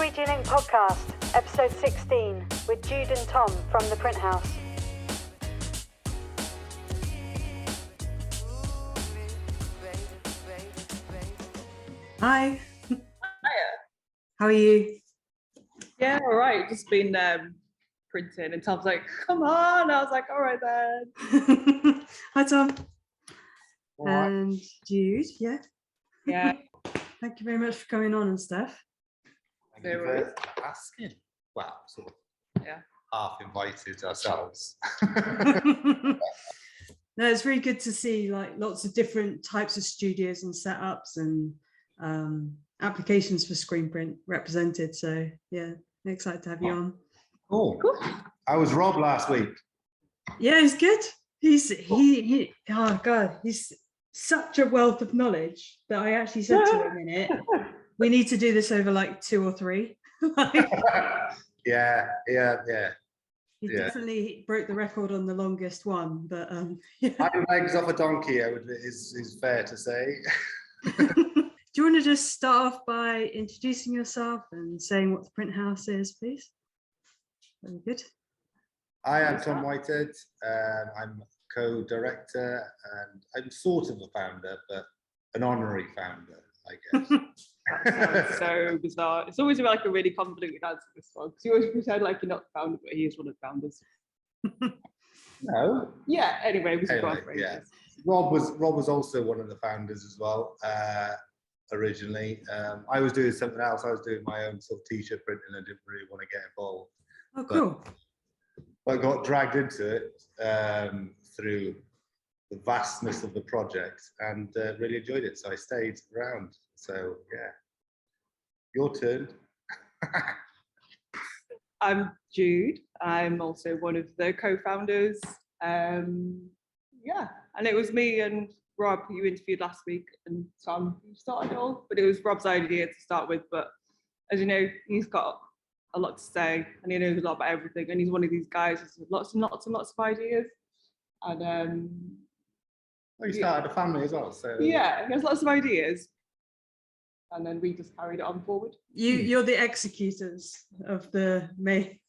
Squeegee podcast, episode 16, with Jude and Tom from the Print Haus. Hi. Hiya. How are you? Yeah, all right. Just been printing, and Tom's like, "Come on!" I was like, "All right then." Hi, Tom. All right. And Jude, yeah. Yeah. Thank you very much for coming on and stuff. Thank No you worries. for asking. Well, sort of Yeah. half invited ourselves. No, it's really good to see like lots of different types of studios and setups and applications for screen print represented. So yeah, excited to have you on. Cool. Cool. I was Rob last week. Yeah, he's good. He oh god, he's such a wealth of knowledge that I actually said to him in it, we need to do this over like 2 or 3. Yeah. He Yeah. definitely broke the record on the longest one, but yeah. Having legs off a donkey is fair to say. Do you want to just start off by introducing yourself and saying what the Print Haus is, please? Very good. I am Tom Whitehead. I'm co-director and I'm sort of a founder, but an honorary founder, I guess. That sounds so bizarre. It's always like a really confident answer to this one, because you always pretend like you're not the founder, but he is one of the founders. No. Yeah. Anyway, we should go on Anyway, for yeah. ages. Rob was also one of the founders as well. Originally, I was doing something else. I was doing my own sort of t-shirt printing. I didn't really want to get involved. Oh, cool. I got dragged into it through the vastness of the project and really enjoyed it. So I stayed around. So yeah, your turn. I'm Jude. I'm also one of the co-founders. Yeah, and it was me and Rob who you interviewed last week, and Tom who started it all. But it was Rob's idea to start with. But as you know, he's got a lot to say, and he knows a lot about everything. And he's one of these guys with lots and lots and lots of ideas. And Well, you started a family as well. So yeah, he has lots of ideas. And then we just carried it on forward. You're the executors of the main.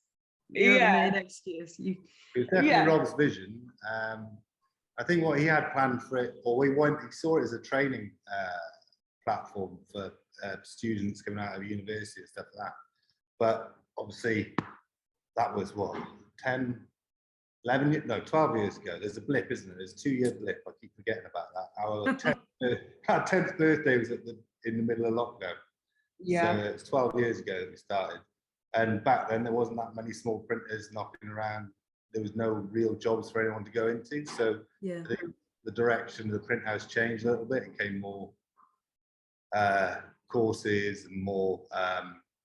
You're the main executors. it was definitely Yeah. Rob's vision. I think what he had planned for it, or he saw it as a training platform for students coming out of university and stuff like that. But obviously, that was what, 12 years ago. There's a blip, isn't there? There's a 2-year blip. I keep forgetting about that. Our 10th birthday was in the middle of lockdown. Yeah. So it's 12 years ago that we started. And back then, there wasn't that many small printers knocking around. There was no real jobs for anyone to go into. So Yeah. the direction of the Print Haus changed a little bit. It came more courses and more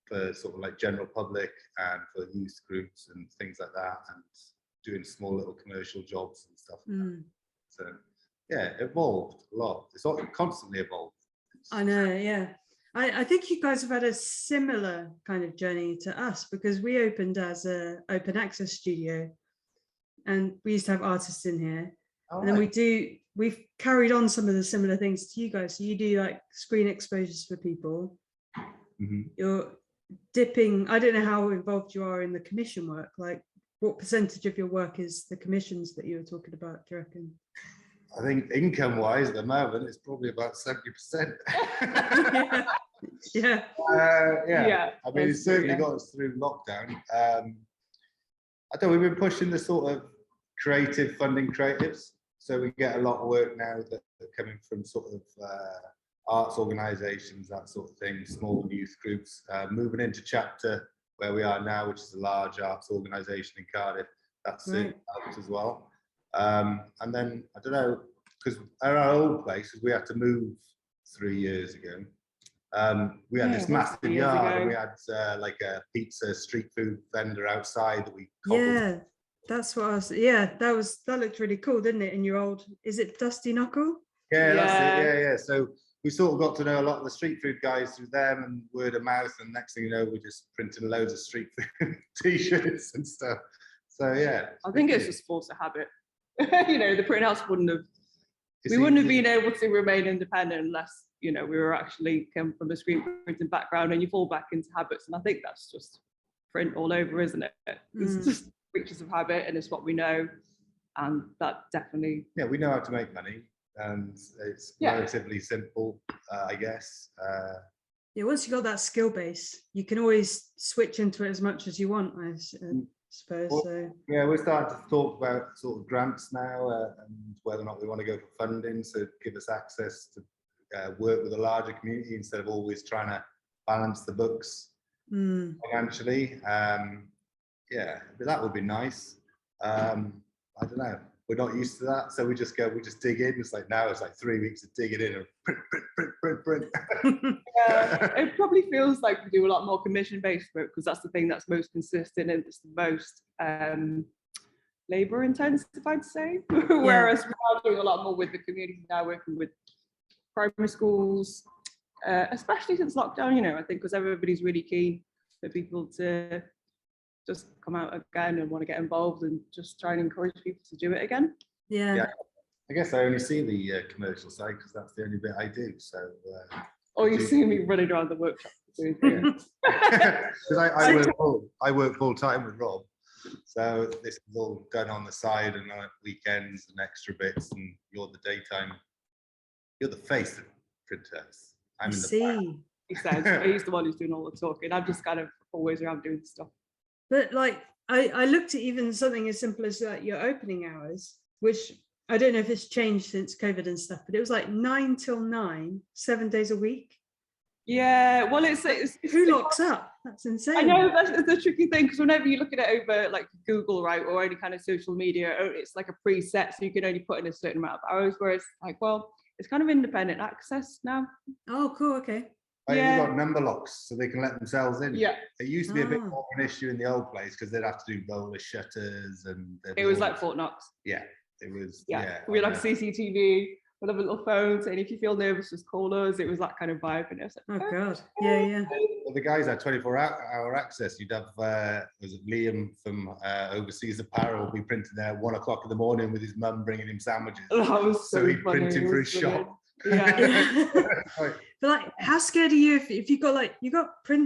for sort of like general public and for youth groups and things like that, and doing small little commercial jobs and stuff like that. So yeah, it evolved a lot. It's all constantly evolved. I know, yeah. I think you guys have had a similar kind of journey to us, because we opened as a open access studio and we used to have artists in here. And then we've carried on some of the similar things to you guys. So you do like screen exposures for people. Mhm. You're dipping, I don't know how involved you are in the commission work. Like what percentage of your work is the commissions that you were talking about, do you reckon? I think income-wise, at the moment, it's probably about 70%. Yeah. Yeah. I mean, it's certainly got us through lockdown. I don't know, we've been pushing the sort of creative funding creatives. So we get a lot of work now that are coming from sort of arts organisations, that sort of thing, small youth groups, moving into Chapter, where we are now, which is a large arts organisation in Cardiff. That's certainly helped as well. And then, I don't know, because at our old place, we had to move 3 years ago. We had this massive yard, and we had like a pizza street food vendor outside that we cobbled. Yeah, that's what I was. Yeah, that looked really cool, didn't it? In your old, is it Dusty Knuckle? Yeah, that's it. Yeah. So we sort of got to know a lot of the street food guys through them and word of mouth. And next thing you know, we're just printing loads of street food t-shirts and stuff. So yeah, I think it's just force of habit. You know, the Print Haus wouldn't have been able to remain independent unless you know, we were actually come from a screen printing background, and you fall back into habits. And I think that's just print all over, isn't it? It's just creatures of habit, and it's what we know. And that definitely. Yeah, we know how to make money, and it's relatively simple, I guess. Yeah, once you got that skill base, you can always switch into it as much as you want, I suppose. Well, So yeah, we're starting to talk about sort of grants now, and whether or not we want to go for funding, so give us access to work with a larger community instead of always trying to balance the books financially. Yeah, but that would be nice. I don't know. We're not used to that, so we just dig in. It's like now it's like 3 weeks of digging in and print. Yeah, it probably feels like we do a lot more commission-based work because that's the thing that's most consistent and it's the most labor-intensive, I'd say. Whereas we are doing a lot more with the community now, working with primary schools, especially since lockdown. You know, I think because everybody's really keen for people to just come out again and want to get involved and just try and encourage people to do it again. yeah. I guess I only see the commercial side because that's the only bit I do. So. Or you see me running around the workshop doing things. Because I work full time with Rob, so this is all done on the side and on weekends and extra bits. And you're the daytime. You're the face of Print Haus. I'm in the back. He says he's the one who's doing all the talking. I'm just kind of always around doing stuff. But like I looked at even something as simple as like your opening hours, which I don't know if it's changed since COVID and stuff, but it was like 9 till 9, 7 days a week. Yeah, well, it's who locks up? That's insane. I know that's the tricky thing because whenever you look at it over like Google, right, or any kind of social media, it's like a preset, so you can only put in a certain amount of hours. Whereas like, well, it's kind of independent access now. Oh, cool. Okay. We've got number locks so they can let themselves in. Yeah. It used to be a bit more of an issue in the old place because they'd have to do roller shutters and it was like Fort Knox. Yeah, it was. Yeah. We'd have CCTV, we'd have a little phone saying if you feel nervous, just call us. It was that kind of vibe. And it was like, oh God. Yeah. Well, the guys had 24-hour access. You'd have was it Liam from Overseas Apparel be printing there at 1 o'clock in the morning with his mum bringing him sandwiches. That was so he'd funny. print him for his shop. Yeah. But like, how scared are you if you got like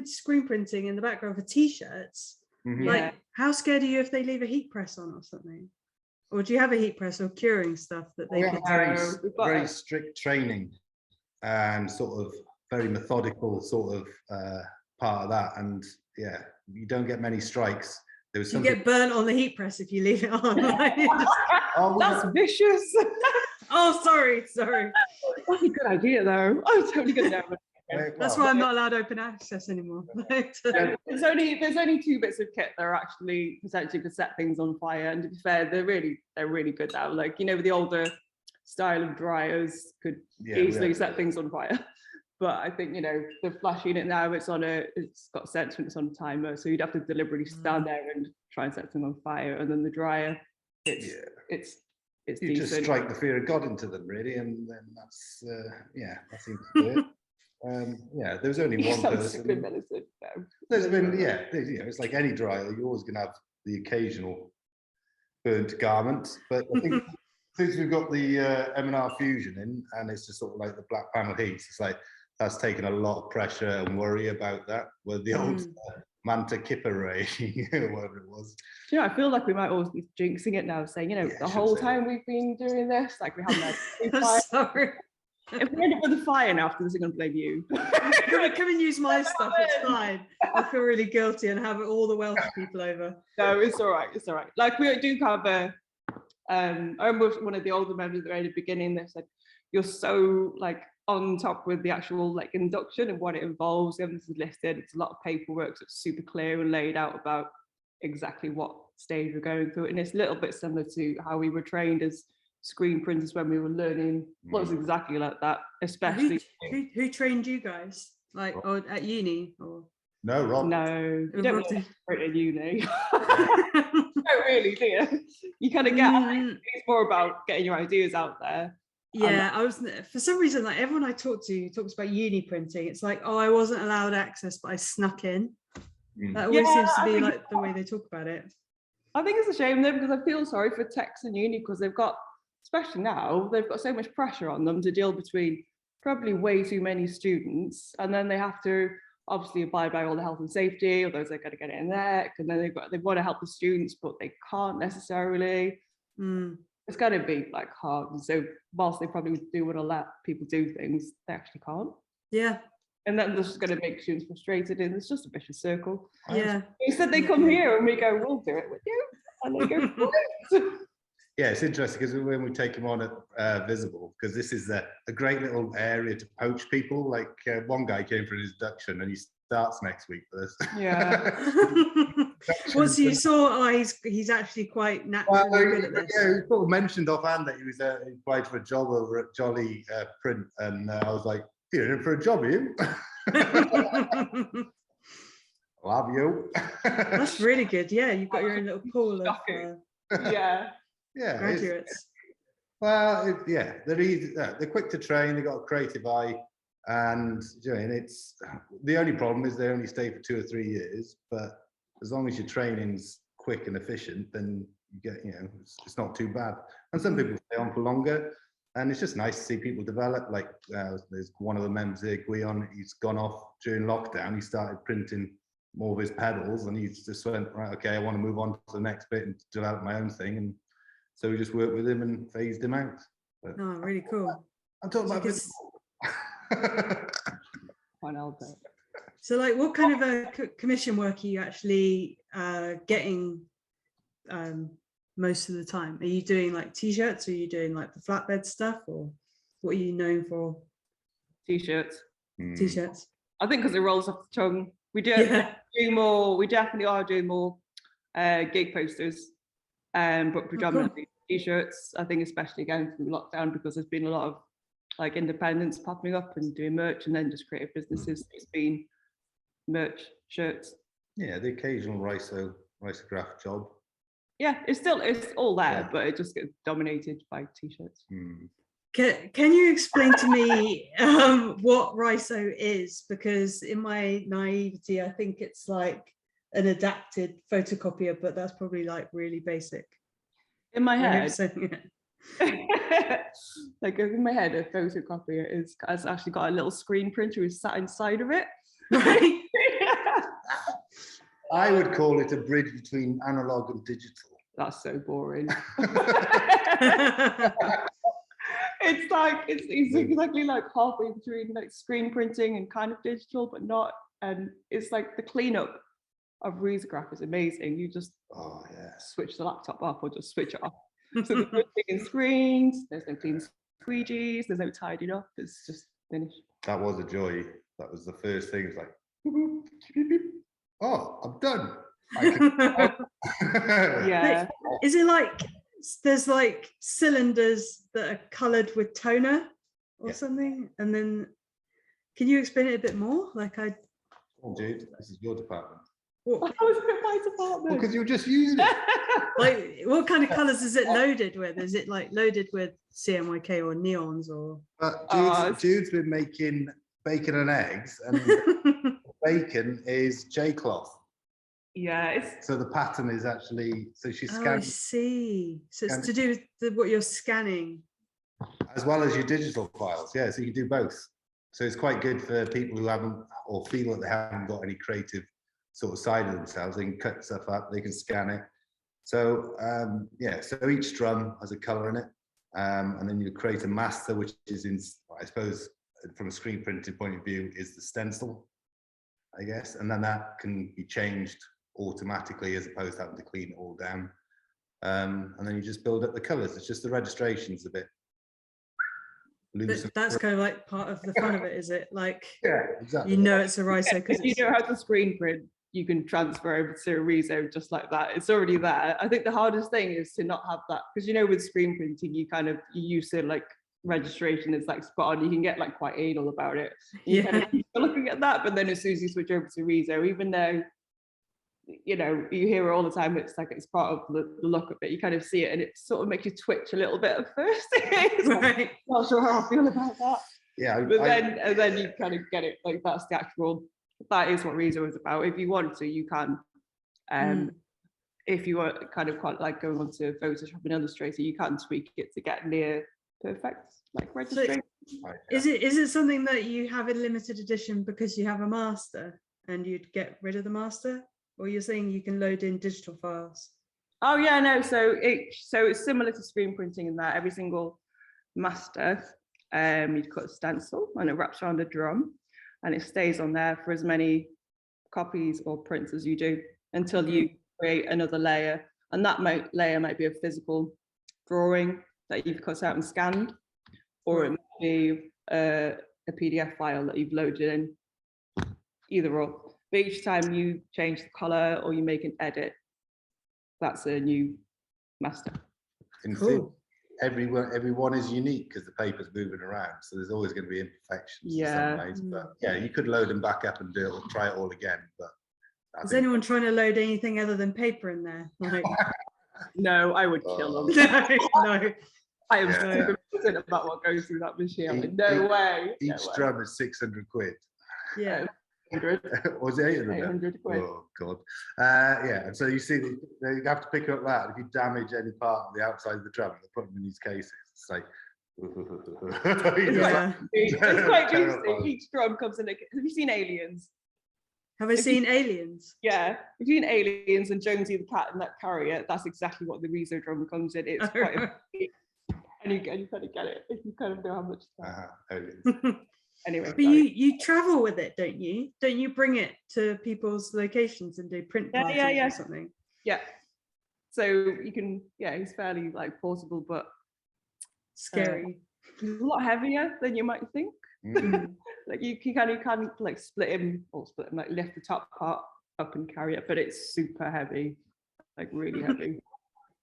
screen printing in the background for t-shirts? Like, how scared are you if they leave a heat press on or something? Or do you have a heat press or curing stuff that they could very strict training and sort of very methodical sort of part of that, and yeah, you don't get many strikes. There was you get burnt on the heat press if you leave it on. Like, that's vicious. Oh, sorry. That's a good idea, though. I'm totally good at that. That's why I'm not allowed open access anymore. There's only 2 bits of kit that are actually potentially could set things on fire. And to be fair, they're really good now. Like, you know, the older style of dryers could easily set things on fire. But I think, you know, the flash unit now, it's got a sensor and it's on a timer. So you'd have to deliberately stand there and try and set them on fire. And then the dryer, it's you decent. just strike the fear of God into them, really, and then that's that seems to do it. There was only one person. There's been it's like any dryer, you're always going to have the occasional burnt garment, but I think since we've got the M&R Fusion in, and it's just sort of like the black panel heat, it's like that's taken a lot of pressure and worry about that. Where the old Manta Kipper Ray, or whatever it was. You know, I feel like we might always be jinxing it now, saying, you know, the whole time we've been doing this, like we haven't had fire. Sorry. If we end up with a fire now, after this, I'm going to blame you. Come and use my stuff. It's fine. I feel really guilty and have all the Welsh people over. No, it's all right. It's all right. Like we do have I remember one of the older members at the beginning. They said, "You're so like on top with the actual like induction and what it involves. Everything is listed. It's a lot of paperwork, so it's super clear and laid out about exactly what stage we're going through. And it's a little bit similar to how we were trained as screen printers when we were learning. Well, it's exactly like that, especially. Who trained you guys? Like or at uni? Or no, Rob. No, you don't really print at uni. No, really, do you? You kind of get. It's more about getting your ideas out there. Yeah, I was for some reason like everyone I talk to talks about uni printing. It's like, oh, I wasn't allowed access, but I snuck in. That always seems to be like the way they talk about it. I think it's a shame though, because I feel sorry for techs and uni because they've got, especially now, they've got so much pressure on them to deal between probably way too many students, and then they have to obviously abide by all the health and safety, otherwise they're going to get it in their, and then they want to help the students, but they can't necessarily. It's going to be like hard. And so whilst they probably do want to let people do things, they actually can't. Yeah. And then this is going to make students frustrated, and it's just a vicious circle. Yeah. Instead, they come here and we go, we'll do it with you, and they go, what? Yeah, it's interesting because when we take them on at Visible, because this is a great little area to poach people. Like one guy came for an introduction and he starts next week for this. Yeah. Well, so you saw, he's actually quite naturally good at this. Yeah, he sort of mentioned offhand that he was applied for a job over at Jolly Print, and I was like, "You're in for a job, are you?" Love you. That's really good. Yeah, you've got your own little pool of Yeah. Yeah, graduates. They're easy. They're quick to train. They've got a creative eye, and it's the only problem is they only stay for 2 or 3 years. But as long as your training's quick and efficient, then you get, it's not too bad. And some people stay on for longer, and it's just nice to see people develop. Like there's one of the members here, Guion. He's gone off during lockdown. He started printing more of his pedals, and he just went, right, okay, I want to move on to the next bit and develop my own thing. And so we just worked with him and phased him out. But Oh, really cool. I'm talking about Because- So, So, like, what kind of a commission work are you actually getting most of the time? Are you doing like t-shirts? Or are you doing like the flatbed stuff, or what are you known for? t-shirts. T-shirts. I think because it rolls off the tongue. We do do more. We definitely are doing more gig posters, but predominantly t-shirts. I think especially again through lockdown, because there's been a lot of like independents popping up and doing merch, and then just creative businesses. It's been merch, shirts. Yeah, the occasional risograph job. Yeah, it's all there, but it just gets dominated by t-shirts. Can you explain to me what Riso is? Because in my naivety, I think it's like an adapted photocopier, but that's probably like really basic. In my When you're head, saying it. like in my head, a photocopier has actually got a little screen printer who's sat inside of it. Right. I would call it a bridge between analog and digital. That's so boring. It's like it's exactly like halfway between like screen printing and kind of digital, but not. And it's like the cleanup of risograph is amazing. You just switch the laptop off or just switch it off. So there's no clean screens, there's no clean squeegees, there's no tidying up. It's just finished. That was a joy. That was the first thing. It's like, oh, I'm done. Yeah. Is it like there's like cylinders that are coloured with toner or something? And then can you explain it a bit more? Like Oh, dude, this is your department. what, I was in my department. Because you were just using it. like what kind of colours is it loaded with? Is it like loaded with CMYK or neons or? But Jude's been making bacon and eggs, and bacon is J-cloth. Yeah, So the pattern is actually, so she's Oh, I scanning see. So it's to do with what you're scanning. as well as your digital files. Yeah, so you can do both. So it's quite good for people who haven't or feel that they haven't got any creative sort of side of themselves. They can cut stuff up, they can scan it. So so each drum has a color in it. And then you create a master, which is in, I suppose, from a screen printing point of view, is the stencil, I guess. And then that can be changed automatically as opposed to having to clean it all down. And then you just build up the colors. It's just the registration's a bit loose. But that's kind of like part of the fun of it, is it? Like, Yeah, exactly. you know it's a Riso because if you know how to screen print, you can transfer over to a Riso just like that. It's already there. I think the hardest thing is to not have that, because with screen printing, you used to like registration is like spot on. You can get like quite anal about it. You kind of looking at that, but then as soon as you switch over to Riso, even though you hear it all the time, it's like it's part of the look of it. You kind of see it, and it sort of makes you twitch a little bit at first. right. Not sure how I feel about that. Yeah, But then you kind of get it, like that's the actual, that is what Riso is about. If you want to, you can. If you are kind of quite like going on to Photoshop and Illustrator, you can tweak it to get near perfect. like registration. Is it something that you have in limited edition because you have a master and you'd get rid of the master, or you're saying you can load in digital files? Oh yeah, no. So it's similar to screen printing in that every single master, you'd cut a stencil and it wraps around a drum, and it stays on there for as many copies or prints as you do until you create another layer, and that layer might be a physical drawing that you've cut out and scanned, or it might be a PDF file that you've loaded in, either or. But each time you change the color or you make an edit, that's a new master. In theory, everyone is unique because the paper's moving around, so there's always going to be imperfections in some ways. But yeah, you could load them back up and do it, or try it all again. But is anyone trying to load anything other than paper in there? Like... No, I would kill them. No. I am so concerned about what goes through that machine. No way. Each drum is 600 quid. Yeah. 800. Was it 800? 800 quid. Oh god. Yeah, and so you see, you have to pick up that. If you damage any part of the outside of the drum, they put them in these cases. It's like, it's quite interesting. Each drum comes in. Have you seen Aliens? Have I seen Aliens? Yeah, if you've seen Aliens and Jonesy the cat and that carrier, that's exactly what the Rezo drum comes in. It's quite and you kind of get it if you kind of know how much. Anyway, but you travel with it, don't you? Don't you bring it to people's locations and do print parties or something? Yeah. So you can, it's fairly like portable, but scary. A lot heavier than you might think. Like you can like split him, like lift the top part up and carry it, but it's super heavy, like really heavy.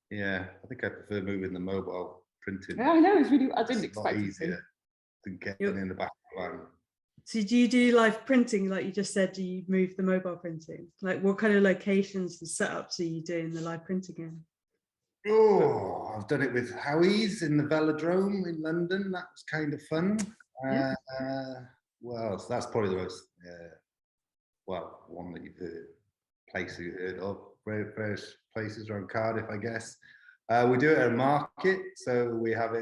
Yeah, I think I prefer moving the mobile printing. Yeah, I know, it's really, I didn't expect it. Easier to get in the back of the van. So do you do live printing, like you just said? Do you move the mobile printing? Like what kind of locations and setups are you doing the live printing in? Oh, I've done it with Howie's in the Velodrome in London. That was kind of fun. Well, so that's probably the most, one that you've heard, place you've heard of, various places around Cardiff, I guess. We do it at a market, so we have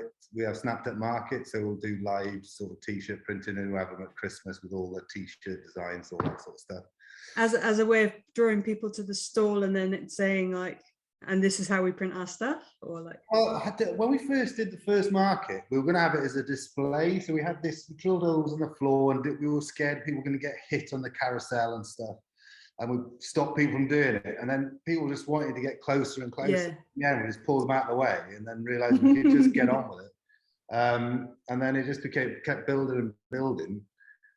Snapped at Market, so we'll do live sort of t-shirt printing, and we'll have them at Christmas with all the t-shirt designs, all that sort of stuff. As a way of drawing people to the stall, and then it's saying like, and this is how we print our stuff, or like. Well, when we first did the first market, we were going to have it as a display, so we had this drilled holes in the floor, and we were scared people were going to get hit on the carousel and stuff. And we stopped people from doing it, and then people just wanted to get closer and closer. Yeah, we just pulled them out of the way, and then realised we could just get on with it. And then it just kept building and building,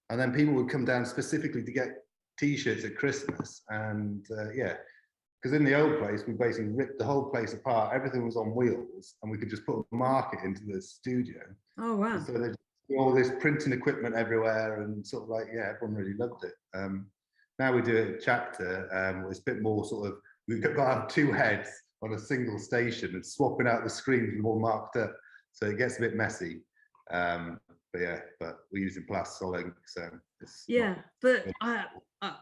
and then people would come down specifically to get t-shirts at Christmas, and because in the old place we basically ripped the whole place apart. Everything was on wheels, and we could just put a market into the studio. Oh wow! And so there's all this printing equipment everywhere, and sort of like everyone really loved it. Now we do it at Chapter. It's a bit more sort of, we've got to have two heads on a single station and swapping out the screens with all marked up. So it gets a bit messy. But we're using Plassolink, so it's but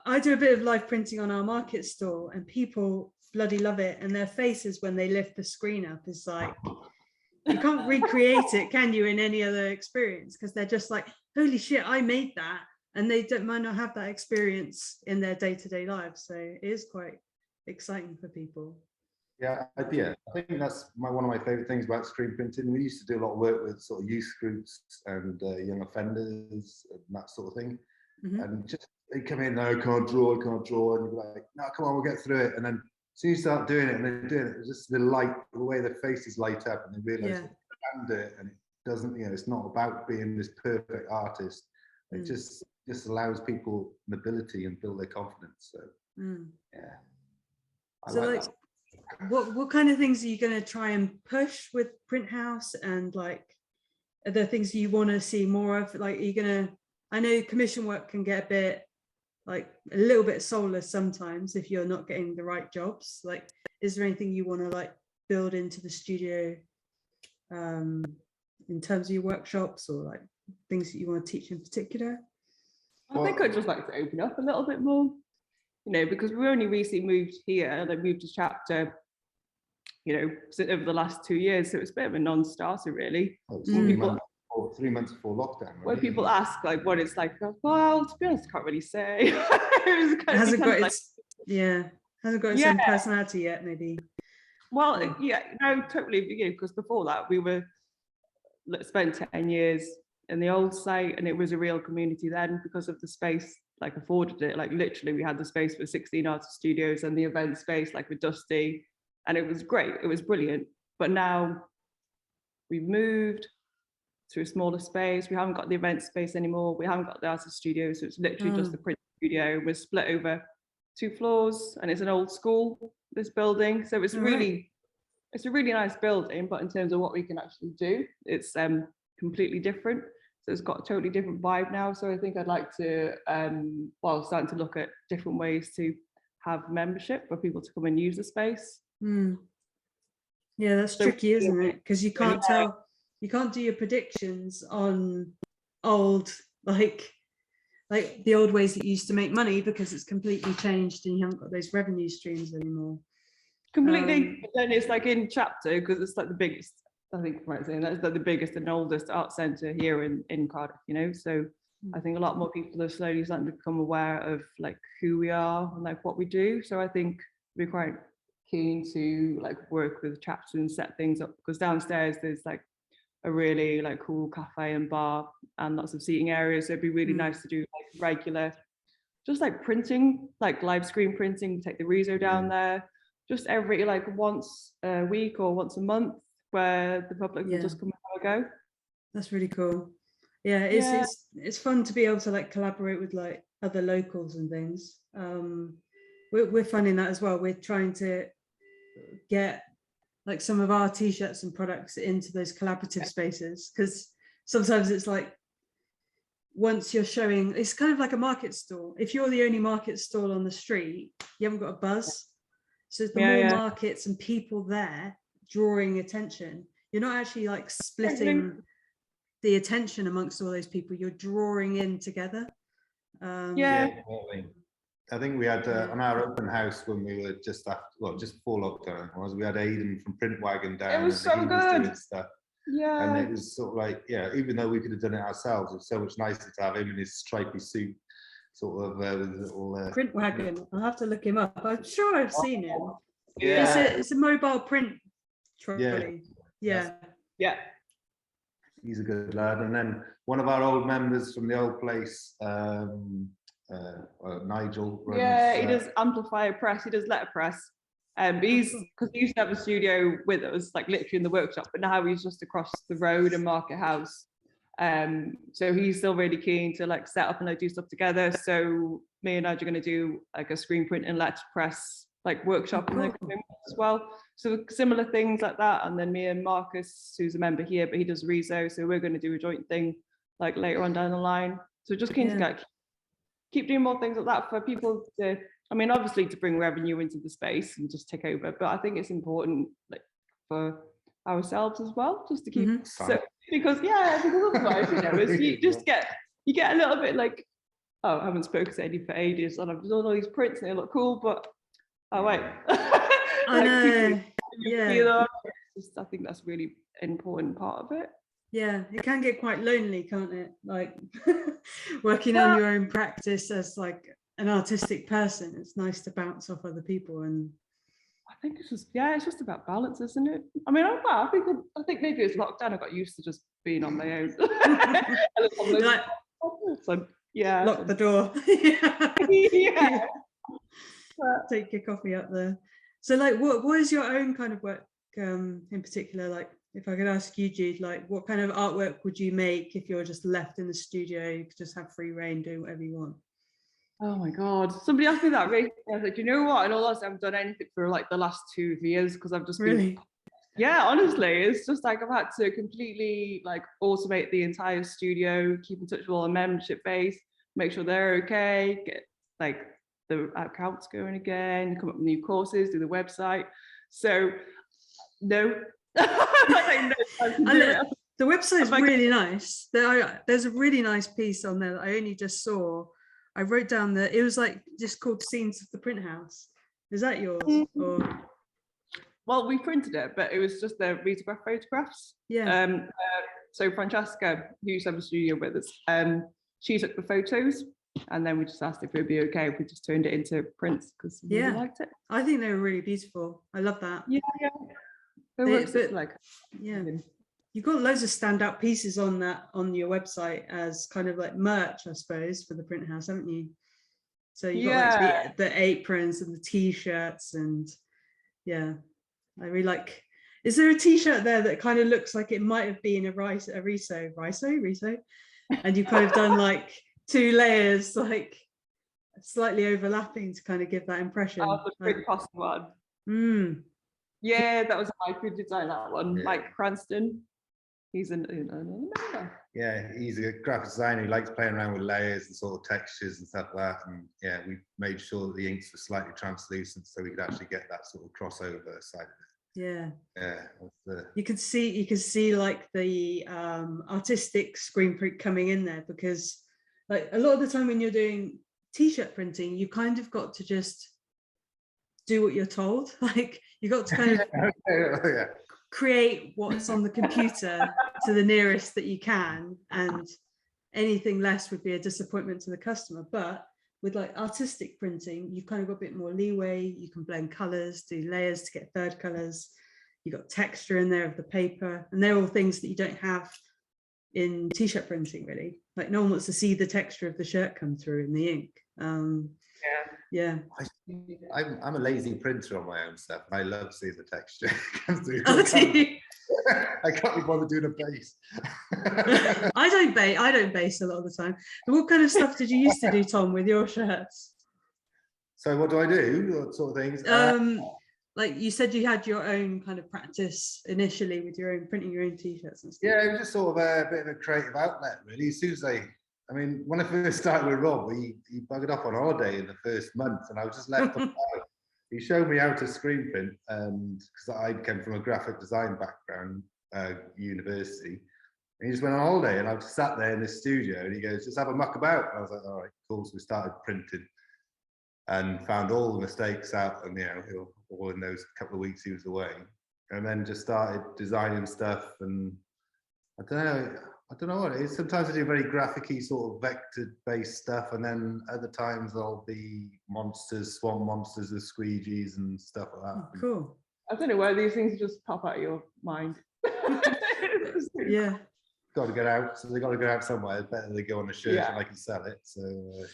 I do a bit of live printing on our market store, and people bloody love it, and their faces when they lift the screen up is like, you can't recreate it, can you, in any other experience, because they're just like, holy shit, I made that. And they might not have that experience in their day-to-day lives, so it is quite exciting for people. Yeah, I think that's one of my favourite things about screen printing. We used to do a lot of work with sort of youth groups and young offenders and that sort of thing. And just they come in, no, I can't draw, and you're like, no, come on, we'll get through it. And then as soon as you start doing it, and they're doing it, it's just the light, the way their faces light up, and they realise they can do it, and it doesn't, it's not about being this perfect artist. It just allows people an ability and build their confidence. So what kind of things are you going to try and push with Print Haus, and like, are there things you want to see more of? Like, are you going to, I know commission work can get a bit like a little bit soulless sometimes if you're not getting the right jobs. Like, is there anything you want to like build into the studio in terms of your workshops, or like things that you want to teach in particular? I think I'd just like to open up a little bit more, because we only recently moved here, and I moved to Chapter, over the last 2 years, so it's a bit of a non-starter really. People or 3 months before lockdown. When really, people isn't it? ask like what it's like, I go, well, to be honest, I can't really say. It It hasn't got like, its hasn't got its Yeah. own personality yet, maybe. well, Oh. yeah, no, totally, because before that we were spent 10 years in the old site, and it was a real community then because of the space like afforded it. Like literally we had the space for 16 artist studios and the event space like with Dusty, and it was great, it was brilliant. But now we've moved to a smaller space, we haven't got the event space anymore, we haven't got the artist studio, so it's literally just the print studio. We're split over 2 floors, and it's an old school, this building, so it's really it's a really nice building, but in terms of what we can actually do, it's completely different. So it's got a totally different vibe now. So I think I'd like to, starting to look at different ways to have membership for people to come and use the space. Yeah, that's So- tricky, isn't it? Because you can't Yeah. tell, you can't do your predictions on old, like the old ways that you used to make money, because it's completely changed and you haven't got those revenue streams anymore. Completely. But then it's like in chapter, because it's like the biggest, I think I'm right saying that's like the biggest and oldest art centre here in Cardiff, you know. So I think a lot more people are slowly starting to become aware of like who we are and like what we do. So I think we're quite keen to like work with chapter and set things up, because downstairs there's like a really like cool cafe and bar and lots of seating areas. So it'd be really nice to do like regular, just like printing, like live screen printing, take the Rezo down there, just every like once a week or once a month, where the public can just come and have a go. That's really cool. Yeah, it's fun to be able to like collaborate with like other locals and things. We're finding that as well. We're trying to get like some of our t-shirts and products into those collaborative spaces, because sometimes it's like once you're showing, it's kind of like a market stall. If you're the only market stall on the street, you haven't got a buzz. So the more markets and people there drawing attention, you're not actually like splitting the attention amongst all those people, you're drawing in together. Definitely. I think we had on our open house when we were just after, well, just before lockdown was, we had Aidan from Print Wagon down. It was so and he was good. doing stuff. And it was sort of like, even though we could have done it ourselves, it was so much nicer to have him in his stripy suit, sort of with a little Print Wagon. I'll have to look him up. I'm sure I've seen him. Yeah. It's a mobile print trolley. Yeah. He's a good lad. And then one of our old members from the old place, Nigel. Runs, he does Amplifier Press, he does letterpress. But he's, because he used to have a studio with us, like literally in the workshop, but now he's just across the road in Market House. So he's still really keen to like set up and like do stuff together. So me and Nigel are going to do like a screen print and letterpress like workshop in the coming months as well. So similar things like that. And then me and Marcus, who's a member here, but he does Rezo, so we're going to do a joint thing like later on down the line. So just keen to keep doing more things like that for people to, I mean, obviously to bring revenue into the space and just take over, but I think it's important like for ourselves as well, just to keep because otherwise, you just get a little bit like, oh, I haven't spoken to Eddie for ages and I've done all these prints and they look cool, but oh wait. I know. I think that's really an important part of it. Yeah, it can get quite lonely, can't it? Like working on your own practice as like an artistic person, it's nice to bounce off other people. And I think it's just about balance, isn't it? I mean, I think maybe it's lockdown. I got used to just being on my own. Like, so, lock the door. Yeah. Take your coffee up there. So like what is your own kind of work in particular? Like if I could ask you, Jude, like what kind of artwork would you make if you're just left in the studio, you could just have free reign, do whatever you want? Oh my God. Somebody asked me that recently. I was like, you know what? In all honesty, I haven't done anything for like the last 2 years because I've just been, honestly, it's just like I've had to completely like automate the entire studio, keep in touch with all the membership base, make sure they're okay, get like the accounts going again, come up with new courses, do the website. So no. The website is really nice. There's a really nice piece on there that I only just saw. I wrote down that it was like just called Scenes of the Print House. Is that yours? Or? Well, we printed it, but it was just the Retograph photographs. So Francesca, who used to have a studio with us, she took the photos, and then we just asked if it would be okay if we just turned it into prints because we really liked it. I think they were really beautiful. I love that. Yeah. Yeah. You've got loads of standout pieces on your website as kind of like merch, I suppose, for the Print House, haven't you? So you've got like the aprons and the t-shirts, and yeah, I really like. Is there a t-shirt there that kind of looks like it might have been a riso, and you've kind of done like 2 layers, like slightly overlapping to kind of give that impression? Oh, the Print Haus one. Yeah, that was Mike who designed that one. Mike Cranston. He's yeah, he's a graphic designer who likes playing around with layers and sort of textures and stuff like that. And yeah, we made sure that the inks were slightly translucent so we could actually get that sort of crossover side of it. Yeah. Yeah. You could see like the artistic screen print coming in there, because like a lot of the time when you're doing t-shirt printing, you kind of got to just do what you're told. Like you got to kind of create what's on the computer to the nearest that you can, and anything less would be a disappointment to the customer. But with like artistic printing, you've kind of got a bit more leeway. You can blend colors, do layers to get third colors. You've got texture in there of the paper, and they're all things that you don't have in t-shirt printing, really. Like no one wants to see the texture of the shirt come through in the ink. Yeah. I'm a lazy printer on my own stuff. I love seeing the texture come through. I can't be bothered doing a base. I don't base a lot of the time. What kind of stuff did you used to do, Tom, with your shirts? So what do I do? What sort of things? Like you said, you had your own kind of practice initially with your own printing your own t-shirts and stuff. Yeah, it was just sort of a bit of a creative outlet, really. As soon as I mean, when I first started with Rob, he buggered off on holiday in the first month, and I was just left on. He showed me how to screen print, because I came from a graphic design background, university. And he just went on holiday, and I just sat there in this studio, and he goes, "Just have a muck about." And I was like, "All right, cool." So we started printing, and found all the mistakes out, and all in those couple of weeks he was away, and then just started designing stuff. And I don't know what it is. Sometimes I do very graphic-y sort of vector-based stuff, and then other times there'll be monsters, swamp monsters with squeegees and stuff like that. Oh, cool. I don't know where these things just pop out of your mind. Yeah. Got to get out, so they got to go out somewhere. It's better they go on a shirt and I can sell it. So,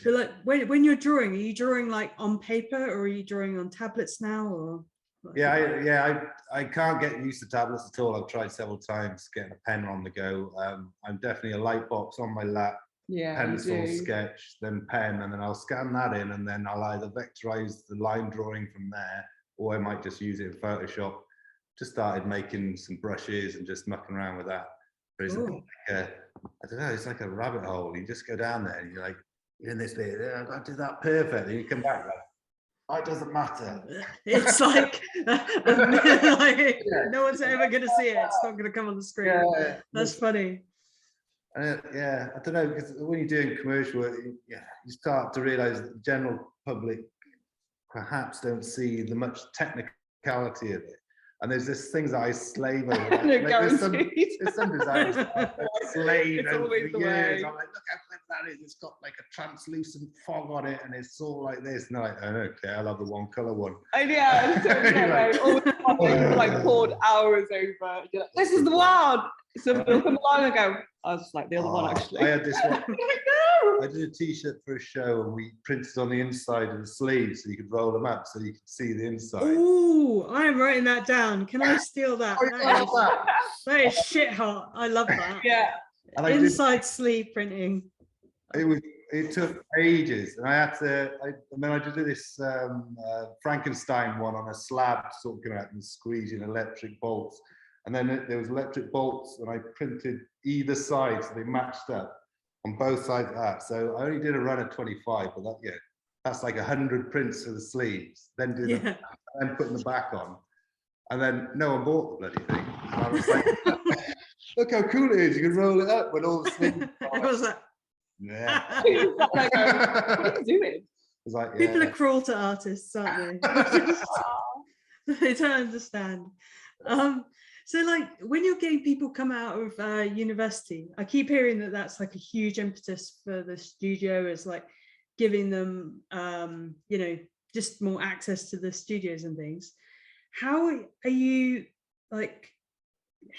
But like when you're drawing, are you drawing like on paper, or are you drawing on tablets now? Or I can't get used to tablets at all. I've tried several times getting a pen on the go. I'm definitely a light box on my lap, pencil, sketch, then pen, and then I'll scan that in, and then I'll either vectorize the line drawing from there, or I might just use it in Photoshop. Just started making some brushes and just mucking around with that. But it's like I don't know, it's like a rabbit hole. You just go down there and you're like, you're in this bit, I've got to do that perfectly. You come back like, oh, it doesn't matter. It's like, no one's ever going to see it. It's not going to come on the screen. Yeah. That's funny. I don't know, because when you're doing commercial work, you start to realize that the general public perhaps don't see the much technicality of it. And there's this things that I slave over. There's some designers that slave over for years. I'm like, look how clever that is. It's got like a translucent fog on it, and it's all like this. And I'm like, oh, okay, I love the one color one. Like poured hours over. You're like, this is the one. So they'll come along and go, I was like the other one actually. I had this one. I did a t-shirt for a show, and we printed on the inside of the sleeves so you could roll them up so you could see the inside. Ooh, I am writing that down. Can I steal that? That is shit hot. I love that. Yeah. And inside sleeve printing. It took ages, and I did this Frankenstein one on a slab, sort of coming out and squeezing electric bolts. And then there was electric bolts, and I printed either side so they matched up on both sides of that. So I only did a run of 25, but that's like 100 prints of the sleeves. Then then putting the back on, and then no one bought the bloody thing. And I was like, look how cool it is! You can roll it up with all the sleeves. It was like, what are you doing? It's like, people are cruel to artists, aren't they? They don't understand. So like when you're getting people come out of university, I keep hearing that that's like a huge impetus for the studio, is like giving them, you know, just more access to the studios and things. How are you like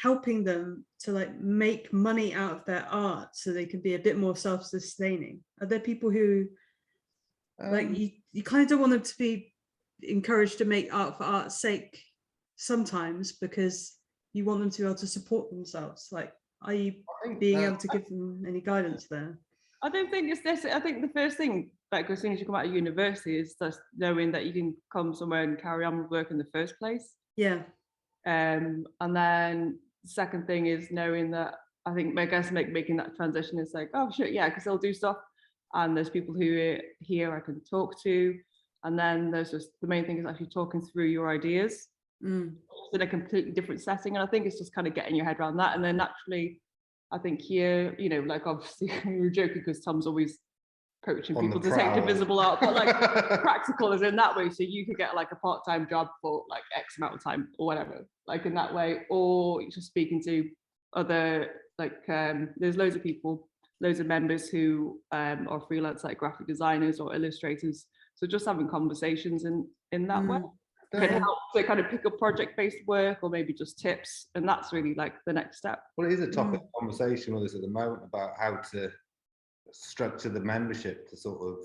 helping them to like make money out of their art so they can be a bit more self-sustaining? Are there people who like you kind of don't want them to be encouraged to make art for art's sake sometimes, because you want them to be able to support themselves? Like, are you being able to give them any guidance there? I don't think it's this. I think the first thing, like as soon as you come out of university, is just knowing that you can come somewhere and carry on with work in the first place. Yeah. And then the second thing is knowing that, I think, I guess making that transition is like, oh shit, yeah, because they'll do stuff, and there's people who are here I can talk to, and then there's just the main thing is actually talking through your ideas in a completely different setting. And I think it's just kind of getting your head around that, and then naturally, I think here, you know, like obviously we were joking because Tom's always coaching people to take invisible art, but like practical is in that way. So you could get like a part-time job for like X amount of time or whatever, like in that way, or you're just speaking to other, like there's loads of people, loads of members who are freelance, like graphic designers or illustrators. So just having conversations in that way can help to kind of pick up project-based work, or maybe just tips, and that's really like the next step. Well, it is a topic of conversation with us at the moment about how to structure the membership to sort of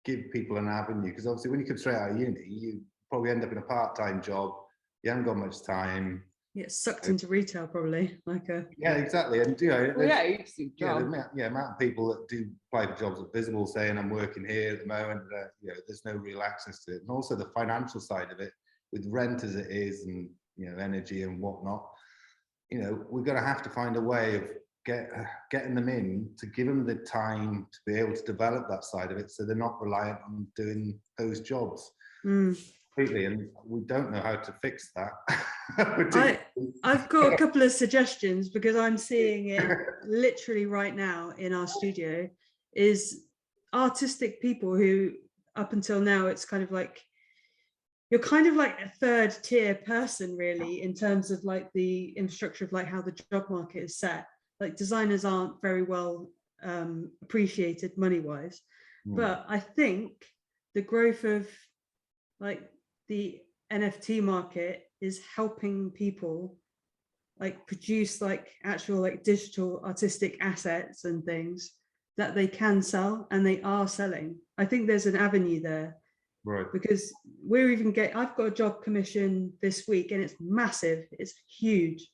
give people an avenue, because obviously when you come straight out of uni, you probably end up in a part-time job, you haven't got much time. You get sucked into retail probably, like a yeah, exactly. And you know, the amount of people that do apply for jobs at Visible saying I'm working here at the moment, you know, there's no real access to it. And also the financial side of it, with rent as it is, and you know, energy and whatnot, you know, we're going to have to find a way of getting them in to give them the time to be able to develop that side of it, so they're not reliant on doing those jobs completely. And we don't know how to fix that. I've got a couple of suggestions, because I'm seeing it literally right now in our studio, is artistic people who up until now it's kind of like you're kind of like a third tier person really, in terms of like the infrastructure of like how the job market is set. Like designers aren't very well appreciated money-wise, but I think the growth of like the NFT market is helping people like produce like actual like digital artistic assets and things that they can sell, and they are selling. I think there's an avenue there, right? Because I've got a job commission this week, and it's massive, it's huge.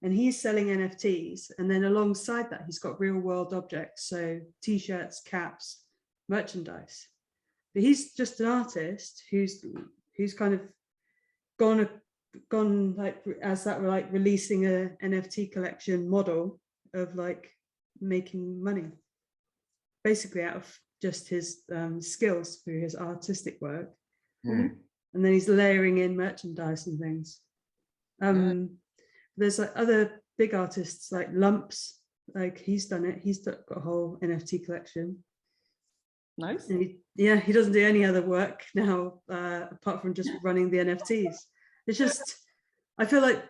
And he's selling NFTs, and then alongside that, he's got real world objects, so t-shirts, caps, merchandise. But he's just an artist who's kind of gone like as that, like releasing a NFT collection model of like making money, basically out of just his skills through his artistic work, and then he's layering in merchandise and things. There's like other big artists like Lumps, like he's done it. He's got a whole NFT collection. Nice. And he doesn't do any other work now apart from just running the NFTs. It's just, I feel like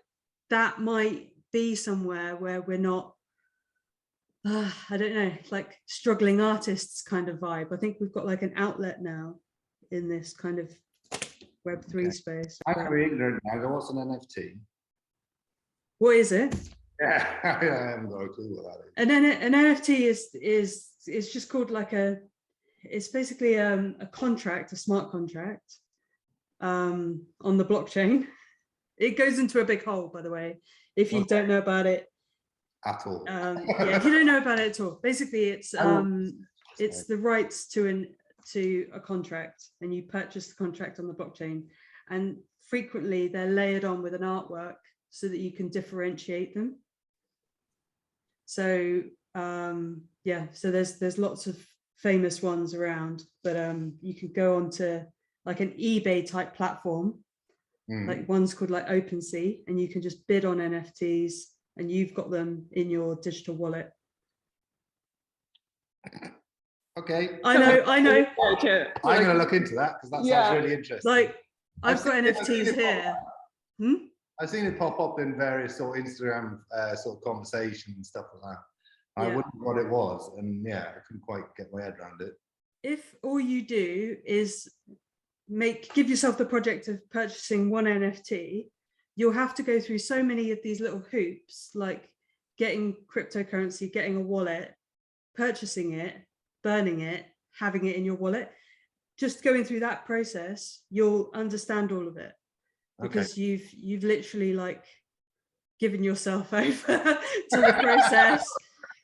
that might be somewhere where we're not, I don't know, like struggling artists kind of vibe. I think we've got like an outlet now in this kind of Web3 space. I'm very ignorant now. What's an NFT? What is it? Yeah, I haven't got a clue what that is. And then an NFT is just called like it's basically a contract, a smart contract on the blockchain. It goes into a big hole, by the way, if you don't know about it at all. If you don't know about it at all, basically it's the rights to a contract, and you purchase the contract on the blockchain, and frequently they're layered on with an artwork so that you can differentiate them. So so there's lots of famous ones around, but you can go onto like an eBay type platform, like one's called like OpenSea, and you can just bid on NFTs, and you've got them in your digital wallet. Okay. I know. I'm going to look into that, because that sounds really interesting. Like I've got NFTs here. I've seen it pop up in various sort of Instagram sort of conversations and stuff like that. I Yeah. wondered what it was, and yeah, I couldn't quite get my head around it. If all you do is give yourself the project of purchasing one NFT, you'll have to go through so many of these little hoops, like getting cryptocurrency, getting a wallet, purchasing it, burning it, having it in your wallet. Just going through that process, you'll understand all of it, because you've literally like given yourself over to the process.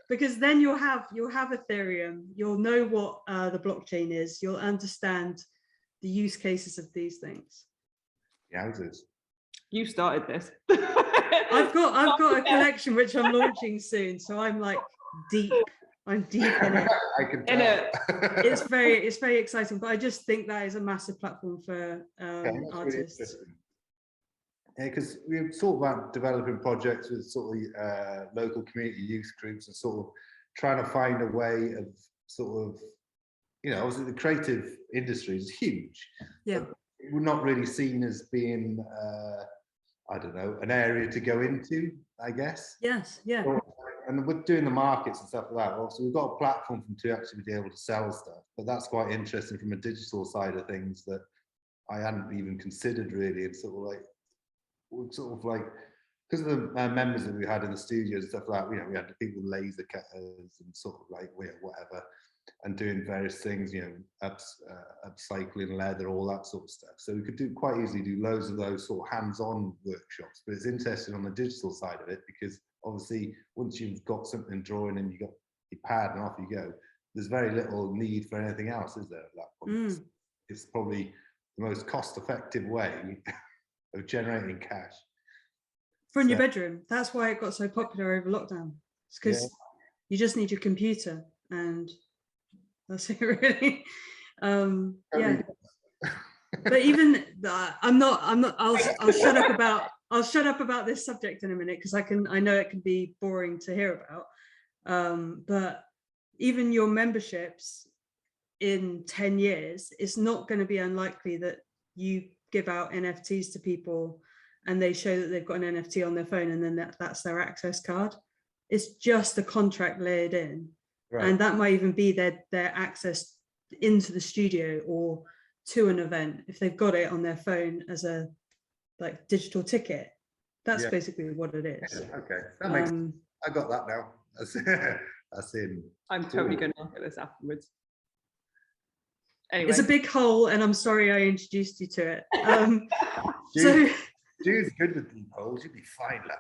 Because then you'll have Ethereum, you'll know what the blockchain is, you'll understand the use cases of these things. Yowzers. You started this. I've got a collection which I'm launching soon, so I'm like deep. I'm deep in it. I can tell. It's very exciting, but I just think that is a massive platform for That's really artists. interesting. Yeah, because we've thought about developing projects with sort of local community youth groups and sort of trying to find a way of sort of, you know, obviously the creative industry is huge. Yeah. But we're not really seen as being, I don't know, an area to go into, I guess. Yes. Yeah. And we're doing the markets and stuff like that. Obviously, we've got a platform to actually be able to sell stuff, but that's quite interesting from a digital side of things that I hadn't even considered really. And sort of like, because of the members that we had in the studio and stuff like that, you know, we had the people with laser cutters and sort of like, you know, whatever, and doing various things, you know, upcycling leather, all that sort of stuff. So we could quite easily do loads of those sort of hands-on workshops. But it's interesting on the digital side of it, because obviously once you've got something drawing and you got your pad and off you go, there's very little need for anything else, is there, at that point? It's probably the most cost-effective way of generating cash. For in your bedroom. That's why it got so popular over lockdown. It's because you just need your computer, and that's it really. Yeah. But even I'm not I'll shut up about this subject in a minute, because I know it can be boring to hear about. But even your memberships in 10 years, it's not going to be unlikely that you give out NFTs to people and they show that they've got an NFT on their phone, and then that's their access card. It's just a contract layered in. Right. And that might even be their access into the studio or to an event if they've got it on their phone as a like digital ticket. That's basically what it is. Yeah, okay, that makes sense. I got that now. That's in. I'm totally going to look at this afterwards. Anyway. It's a big hole, and I'm sorry I introduced you to it. Jude's good with deep holes. You'll be fine, lad.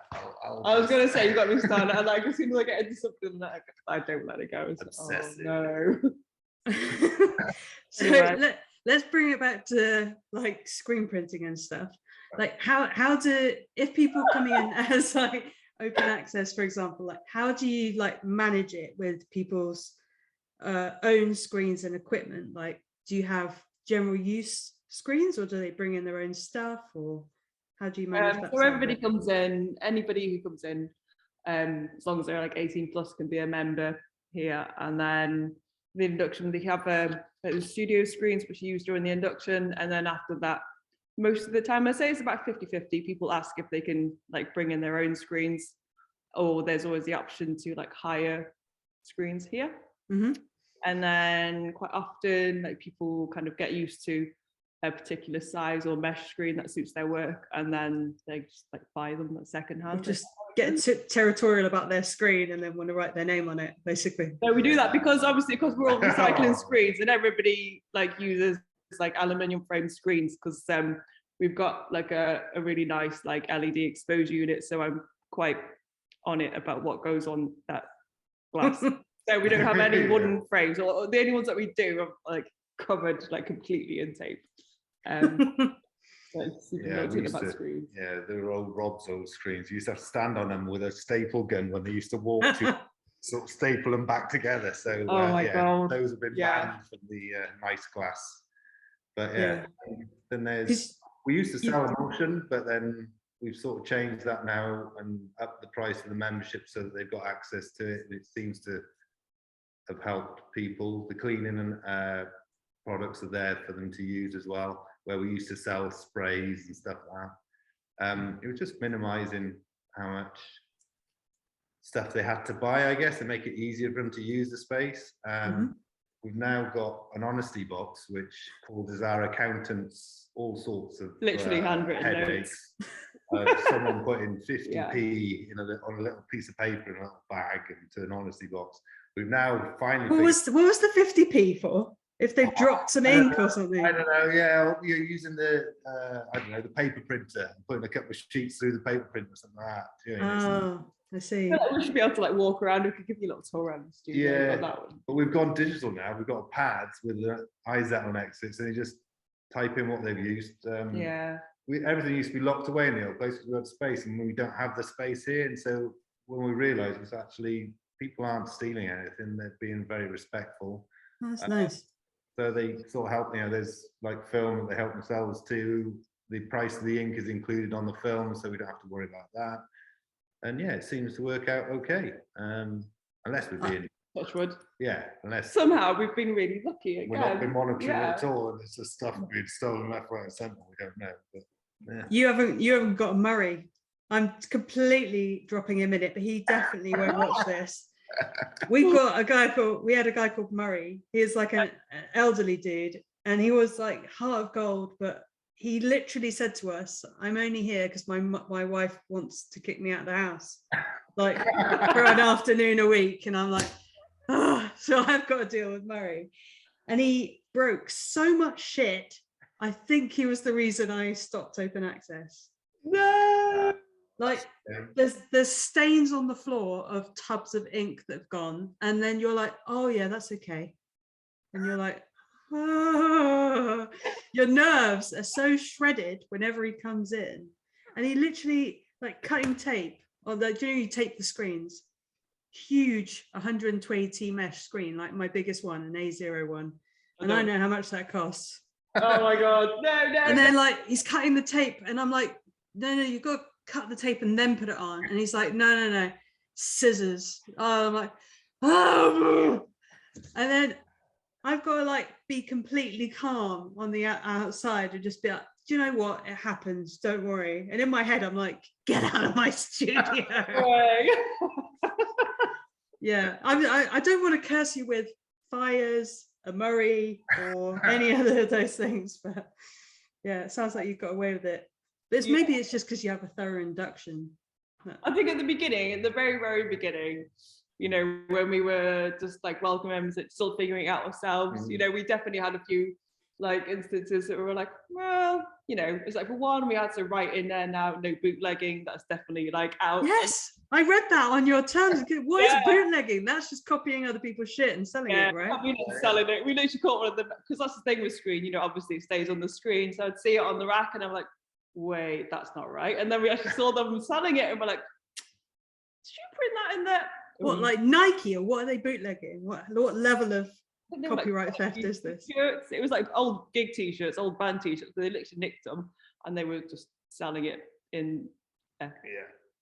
I was going to say, you got me started. And like, as soon as I get into something, I don't let it go. It's like, oh, no. So let's bring it back to like screen printing and stuff. Like if people come in as like open access, for example, like how do you like manage it with people's own screens and equipment? Like, do you have general use screens, or do they bring in their own stuff, or how do you manage that? So everybody comes in, anybody who comes in, as long as they're like 18 plus, can be a member here. And then the induction, they have the studio screens which are used during the induction, and then after that, most of the time, I say it's about 50-50. People ask if they can like bring in their own screens, or there's always the option to like hire screens here. And then quite often, like people kind of get used to a particular size or mesh screen that suits their work, and then they just like buy them at secondhand. Or just get territorial about their screen and then want to write their name on it, basically. So we do that because we're all recycling screens, and everybody like uses like aluminium frame screens, because we've got like a really nice like LED exposure unit, so I'm quite on it about what goes on that glass. So we don't have any wooden frames, or the only ones that we do are like covered like completely in tape. They're old Rob's old screens. You used to have to stand on them with a staple gun when they used to walk to sort of staple them back together. So oh my God. Those have been banned from the nice glass. But then we used to sell emulsion, but then we've sort of changed that now and upped the price of the membership so that they've got access to it. And it seems to have helped people. The cleaning and products are there for them to use as well, where we used to sell sprays and stuff like that. It was just minimizing how much stuff they had to buy, I guess, and make it easier for them to use the space. We've now got an honesty box, which causes our accountants all sorts of Literally handwritten headaches. Someone putting 50p on a little piece of paper in a little bag into an honesty box. We've now finally. What was the 50p for? If they've dropped some ink or something? I don't know. Yeah, you're using the I don't know, the paper printer and putting a couple of sheets through the paper printer or something like that. You know, I see. We should be able to like walk around. We could give you a little tour around the studio. Yeah, on that one. but we've gone digital now. We've got a pad with the eyes out on exits, and you just type in what they've used. Everything used to be locked away in the old place because we had space, and we don't have the space here. And so when we realised it's actually people aren't stealing anything; they're being very respectful. That's nice. So they sort of help. There's like film that they help themselves to. The price of the ink is included on the film, so we don't have to worry about that. And yeah, it seems to work out okay. Unless we're being touch wood. Yeah, unless somehow we've been really lucky again. We've not been monitoring it at all, and it's just stuff being stolen left, right, and centre. We don't know. But, yeah. You haven't got a Murray. I'm completely dropping him in it, but he definitely won't watch this. We had a guy called Murray. He is like an elderly dude, and he was like heart of gold, but he literally said to us, "I'm only here because my wife wants to kick me out of the house, like for an afternoon a week." And I'm like, "Oh, so I've got to deal with Murray." And he broke so much shit. I think he was the reason I stopped open access. No. Like there's stains on the floor of tubs of ink that have gone, and then you're like, "Oh yeah, that's okay," and you're like, "Oh." Your nerves are so shredded whenever he comes in, and he literally like cutting tape on the. Do you know you tape the screens? Huge 120T mesh screen, like my biggest one, an A01, and I know how much that costs. Oh my god, no. And then like he's cutting the tape, and I'm like, no, you've got to cut the tape and then put it on. And he's like, no, scissors. Oh, I'm like, oh. And then I've got to like be completely calm on the outside and just be like, do you know what? It happens. Don't worry. And in my head, I'm like, get out of my studio. Yeah, I don't want to curse you with fires, a Murray, or any other of those things. But yeah, it sounds like you've got away with it. But maybe it's just because you have a thorough induction. I think at the very, very beginning, when we were just like welcome members, still figuring it out ourselves, we definitely had a few like instances that we were like, well, it's like for one, we had to write in there now, no bootlegging. That's definitely like out. Yes, I read that on your terms. What is bootlegging? That's just copying other people's shit and selling it, right? We're not selling it. We literally caught one of them because that's the thing with screen. Obviously it stays on the screen, so I'd see it on the rack, and I'm like, wait, that's not right. And then we actually saw them selling it, and we're like, did you print that in there? What, like Nike, or what are they bootlegging? What level of copyright theft is this? T-shirts. It was like old gig t-shirts, old band t-shirts. They literally nicked them, and they were just selling it in. And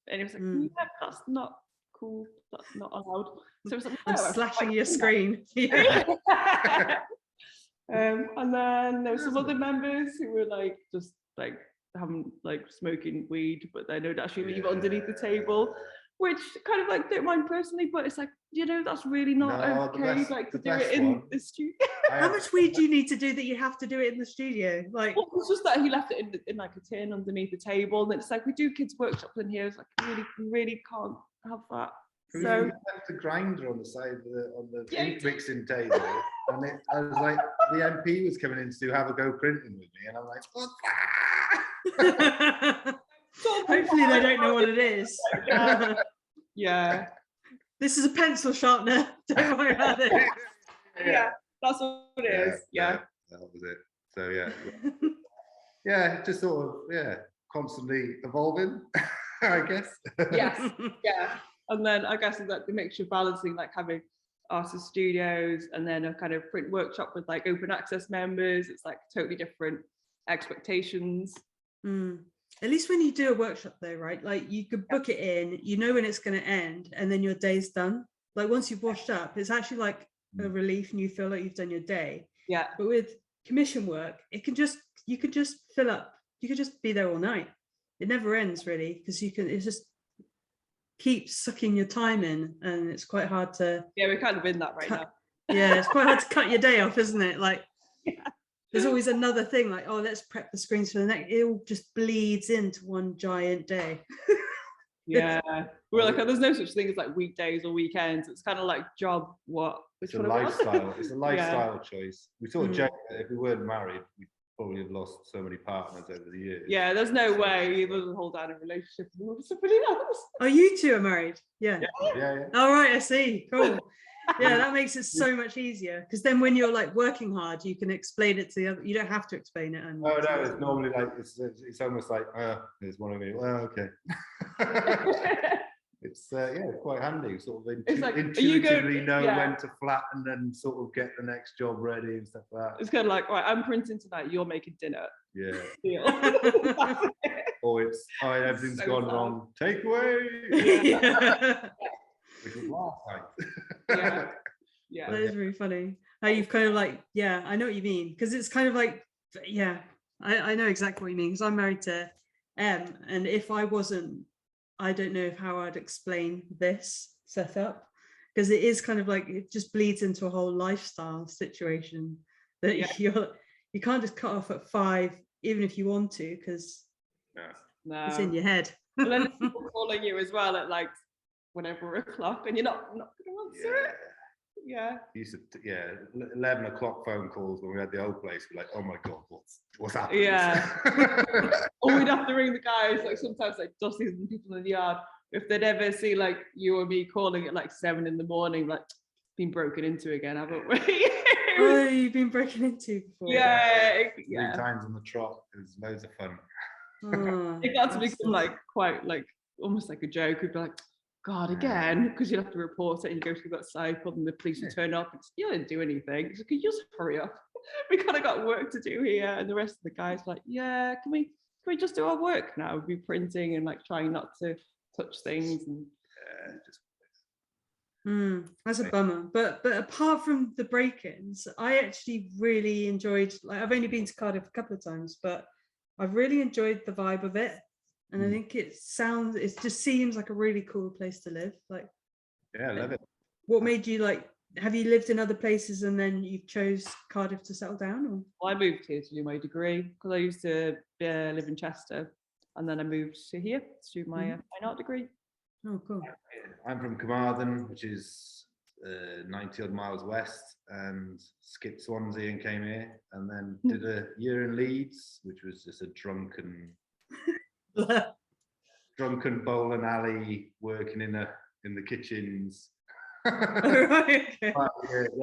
it was like, yeah, that's not cool. That's not allowed. So it was like, I'm slashing your screen. And then there were some other members who were like just like having like smoking weed, but they don't actually leave it underneath the table, which kind of like don't mind personally, but it's like, that's really not okay. Like to do it in the studio. How much weed do you need to do that you have to do it in the studio? Like, well, it's just that he left it in like a tin underneath the table, and it's like we do kids workshops in here. It's like we really can't have that. So So left the grinder on the side of the ink mixing table, and I was like, the MP was coming in to have a go printing with me, and I'm like, what? Hopefully they don't know what it is. Yeah. This is a pencil sharpener. Don't worry about it. Yeah, that's what it is. Yeah. That was it. So yeah, just sort of constantly evolving, I guess. Yes. Yeah. And then I guess it's like the mixture of balancing, like having artist studios and then a kind of print workshop with like open access members. It's like totally different expectations. At least when you do a workshop though, right? Like you could book it in, when it's going to end, and then your day's done. Like once you've washed up, it's actually like a relief and you feel like you've done your day. Yeah. But with commission work, you could just fill up. You could just be there all night. it never ends really, because it just keeps sucking your time in, and it's quite hard to. Yeah, we're kind of in that right cut, now. Yeah, it's quite hard to cut your day off, isn't it? Like, Yeah. there's always another thing, like, oh, let's prep the screens for the next. It all just bleeds into one giant day. Yeah, we're like, oh, there's no such thing as like weekdays or weekends. It's kind of like job. It's a lifestyle. It's a lifestyle choice. We sort of Mm. joke that if we weren't married, we'd probably have lost so many partners over the years. Yeah, there's no way either of us hold down a relationship with somebody else. Oh, you two are married? Yeah. Yeah. All right, I see. Cool. Yeah, that makes it so much easier, because then when you're like working hard, you can explain it to the other. You don't have to explain it. And Oh no, it's normally like it's almost like there's one of me. Well, okay. It's it's quite handy. Sort of It's like, are you intuitively going- know yeah. when to flatten and sort of get the next job ready and stuff like that. It's kind of like, right, I'm printing tonight. You're making dinner. Yeah. Deal. Or it's everything's So gone sad. wrong. Take away. Yeah. Which was last night. Yeah. Yeah. That is really funny. How you've kind of like, yeah, I know what you mean, because it's kind of like, yeah, I know exactly what you mean, because I'm married to M, and if I wasn't, I don't know how I'd explain this setup, because it is kind of like, it just bleeds into a whole lifestyle situation that Yeah. you can't just cut off at 5, even if you want to, because No. it's in your head. And then there's people calling you as well at like whenever o'clock, and you're not going to answer it. Yeah. Used to, 11 o'clock phone calls when we had the old place. We're like, oh my god, what's happening? Yeah. Or we'd have to ring the guys, like sometimes like Dusty and people in the yard, if they'd ever see like you or me calling at like 7 in the morning, like, been broken into again, haven't we? Oh, you've been broken into before. Yeah. 3 times on the trot. It was loads of fun. Oh, It got to that's become like quite like almost like a joke. We'd be like, God, again, because you'd have to report it and you go to that cycle and the police would turn up and you didn't do anything. So can you just hurry up? We kind of got work to do here. And the rest of the guys were like, yeah, can we just do our work now? We'd be printing and like trying not to touch things. And That's a bummer. But apart from the break-ins, I actually really enjoyed, like, I've only been to Cardiff a couple of times, but I've really enjoyed the vibe of it. And I think it just seems like a really cool place to live. Like, Yeah, I love it. what made you like, have you lived in other places and then you chose Cardiff to settle down? Or? I moved here to do my degree because I used to live in Chester. And then I moved to here to do my fine art degree. Oh, cool. I'm from Carmarthen, which is 90 odd miles west, and skipped Swansea and came here, and then did a year in Leeds, which was just a drunken bowling alley, working in the kitchens. Right, okay. But,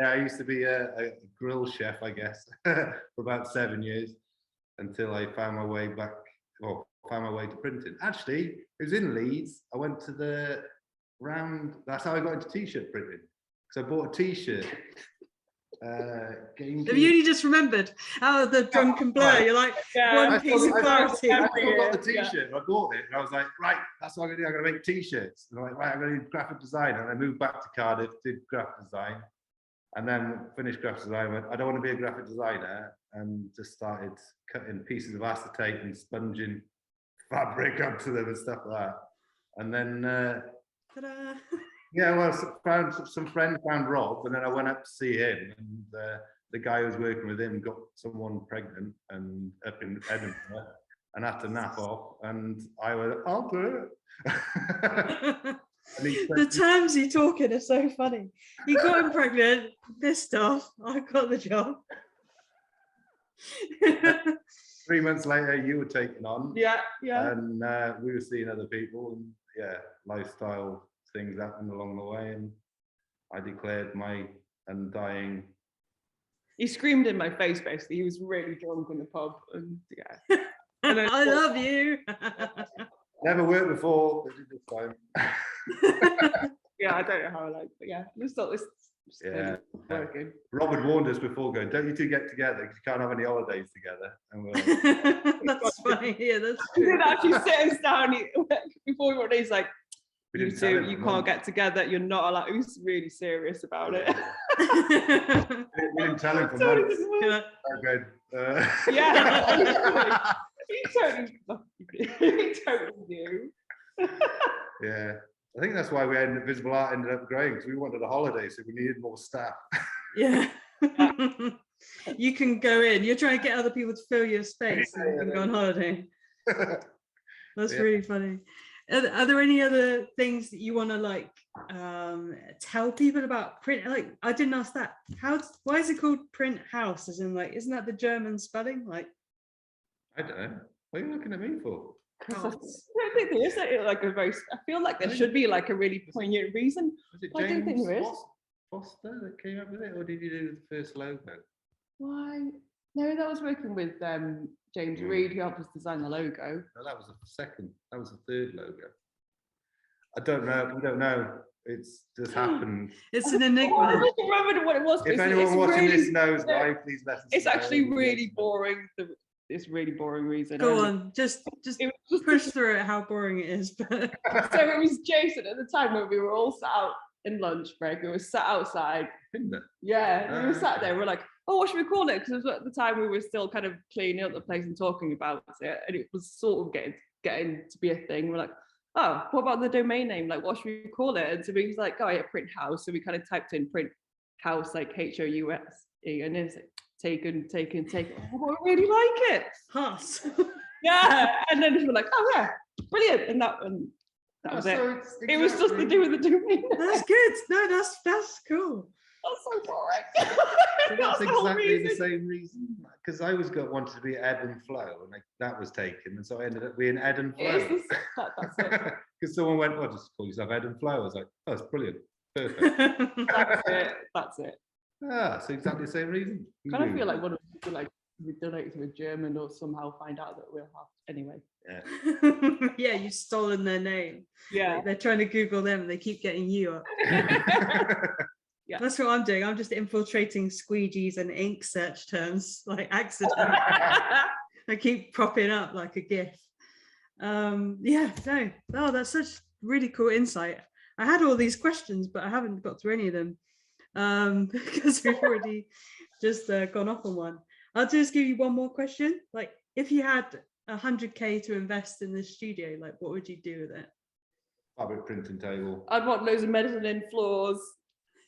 I used to be a grill chef, I guess, for about 7 years, until I found my way to printing. Actually, it was in Leeds. I went to the round. That's how I got into t-shirt printing, because I bought a t-shirt. Have you only just remembered out of the drunken blur? You're like, one piece of clarity. I got the t-shirt. I bought it, and I was like, right, that's what I'm gonna do. I'm gonna make t-shirts. And I'm like, right, I'm gonna do graphic design. And I moved back to Cardiff, did graphic design, and then finished graphic design. Went, I don't want to be a graphic designer, and just started cutting pieces of acetate and sponging fabric onto them and stuff like that. And then Ta-da. some friend found Rob, and then I went up to see him, and the guy who was working with him got someone pregnant and up in Edinburgh and had to nap off, and I went, I'll do it. The terms you're talking are so funny. You got him pregnant, pissed off, I got the job. 3 months later, you were taken on. Yeah. And we were seeing other people, and lifestyle things happened along the way, and I declared my undying. He screamed in my face, basically. He was really drunk in the pub. And And I love you. Never worked before, but did this time. Yeah, I don't know how I like, but yeah, just thought this Yeah. working. Robert warned us before going, don't you two get together because you can't have any holidays together. And we're like, That's funny. Yeah, that's He true. did actually sit us down before we went. He's like, we you didn't tell two, him, you no. can't get together. You're not allowed. He was really serious about it. We didn't tell him for Totally months. didn't work. Yeah. I go, Yeah. He totally. He totally knew. Yeah, I think that's why Visible Art ended up growing, because we wanted a holiday, so we needed more staff. Yeah. You can go in. You're trying to get other people to fill your space so you can go on holiday. That's really funny. Are there any other things that you want to like tell people about Print? Like, I didn't ask that. Why is it called Print Haus? As in, like, isn't that the German spelling? Like, I don't know. What are you looking at me for? I don't think there is like a very. I feel like there should be like a really poignant reason. Was it I don't think there is. Foster that came up with it, or did you do the first logo? Why? No, that was working with James Reed, who helped us design the logo. No, that was the second. That was the third logo. I don't know. We don't know. It's just happened. it's an enigma. I don't remember what it was. If anyone watching this knows why, please let us know. It's actually really boring. It's really boring reason. Go on, just It was push through it. How boring it is, but So it was Jason at the time when we were all sat out in lunch break. We were sat outside. Yeah, we were sat there. We're like, oh, what should we call it? Because at the time we were still kind of cleaning up the place and talking about it, and it was sort of getting to be a thing. We're like, oh, what about the domain name? Like, what should we call it? And so we was like, oh yeah, Print Haus. So we kind of typed in Print Haus, like House, and it's like taken. Oh, I really like it. Haus. Yeah, and then we were like, oh yeah, brilliant, and that was it. It was just to do with the domain. That's good. No, that's cool. That's so boring. So that's exactly the same reason, because I always wanted to be Ebb and Flow, and that was taken, and so I ended up being Ed and Flow. That's it. Because someone went, "Oh, just call yourself Ed and Flow." I was like, "Oh, that's brilliant, perfect." That's it. Ah, so exactly the same reason. I kind of feel like one of the like we donate to a German or somehow find out that we'll have anyway. Yeah. Yeah, you've stolen their name. Yeah. Like, they're trying to Google them and they keep getting you up. Yeah. That's what I'm doing. I'm just infiltrating Squeegees and ink search terms, like accidentally. I keep propping up like a GIF. Yeah, no. Oh, that's such really cool insight. I had all these questions, but I haven't got through any of them because we've already just gone off on one. I'll just give you one more question. Like, if you had 100K to invest in this studio, like, what would you do with it? Fabric printing table. I'd want loads of mezzanine floors.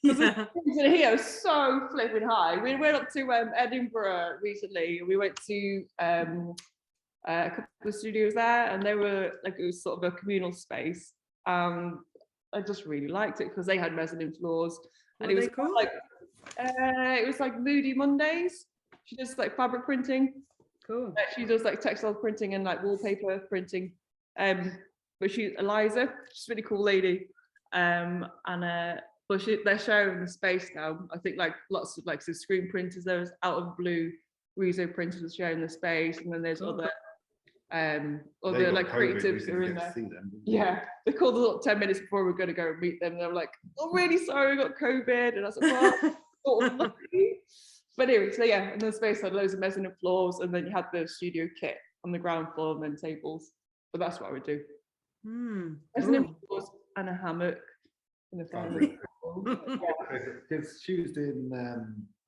Yeah. The here is so flipping high. We went up to Edinburgh recently. We went to a couple of studios there, and they were like, it was sort of a communal space. I just really liked it because they had mezzanine floors, and it was cool? like Moody Mondays. She does like fabric printing. Cool. She does like textile printing and like wallpaper printing. But she's Eliza, she's a really cool lady. But they're sharing the space now. I think like lots of like screen printers. There's Out of Blue, Rezo printers sharing the space, and then there's other like creatives that are in there. Yeah, they called us up 10 minutes before we were going to go and meet them. And they were like, "Oh, really sorry, we got COVID." And I was like, "Well, sort of lucky." But anyway, so yeah, and the space had loads of mezzanine floors, and then you had the studio kit on the ground floor, and then tables. But that's what I would do. Mezzanine floors and a hammock in the front. Because she was doing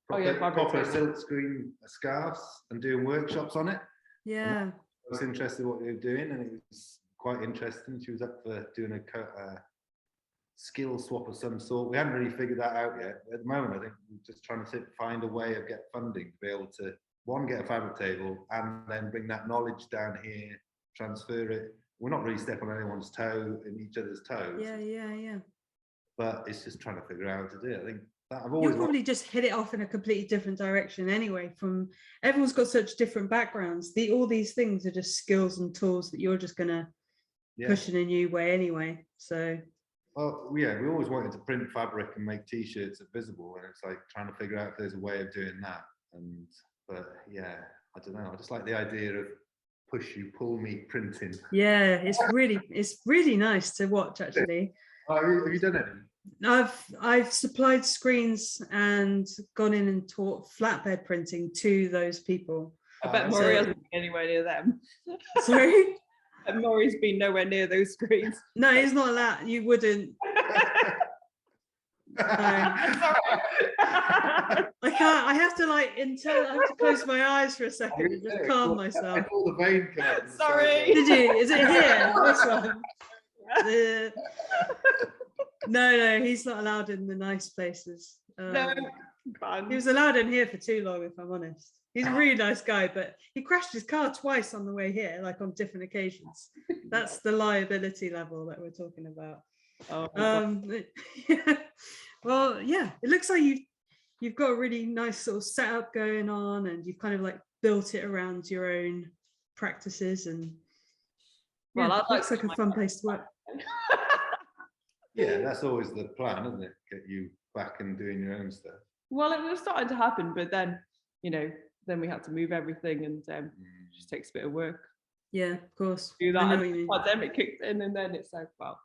fabric proper silk screen scarves and doing workshops on it. Yeah. I was interested in what they were doing, and it was quite interesting. She was up for doing a skill swap of some sort. We haven't really figured that out yet. At the moment, I think we're just trying to find a way of get funding to be able to, one, get a fabric table, and then bring that knowledge down here, transfer it. We're not really stepping on anyone's toe, in each other's toes. Yeah. But it's just trying to figure out how to do it. I think that I've always You'll probably just hit it off in a completely different direction anyway. From everyone's got such different backgrounds. All these things are just skills and tools that you're just gonna push in a new way anyway. So. Well, yeah, we always wanted to print fabric and make T-shirts at Visible, and it's like trying to figure out if there's a way of doing that. But yeah, I don't know. I just like the idea of push you, pull me printing. Yeah, it's really nice to watch actually. Oh, have you done it? I've supplied screens and gone in and taught flatbed printing to those people. I bet Maury hasn't been anywhere near them. Sorry? And Maury's been nowhere near those screens. No, it's not that. You wouldn't. I can't. I have to like I have to close my eyes for a second and just calm myself. All the vein come out. Sorry. Did you? Is it here? This one? No, he's not allowed in the nice places. No, He was allowed in here for too long, if I'm honest. He's a really nice guy, but he crashed his car twice on the way here, like on different occasions. That's the liability level that we're talking about. Yeah. Well, yeah, it looks like you've got a really nice sort of setup going on, and you've kind of like built it around your own practices, and Well, yeah, I'd it looks like like a fun place to work. Yeah, that's always the plan, isn't it? Get you back and doing your own stuff. Well, it was starting to happen, but then, then we had to move everything, and it just takes a bit of work Yeah, of course. to do I that. know And what you the mean. pandemic kicked in, and then it's like, well,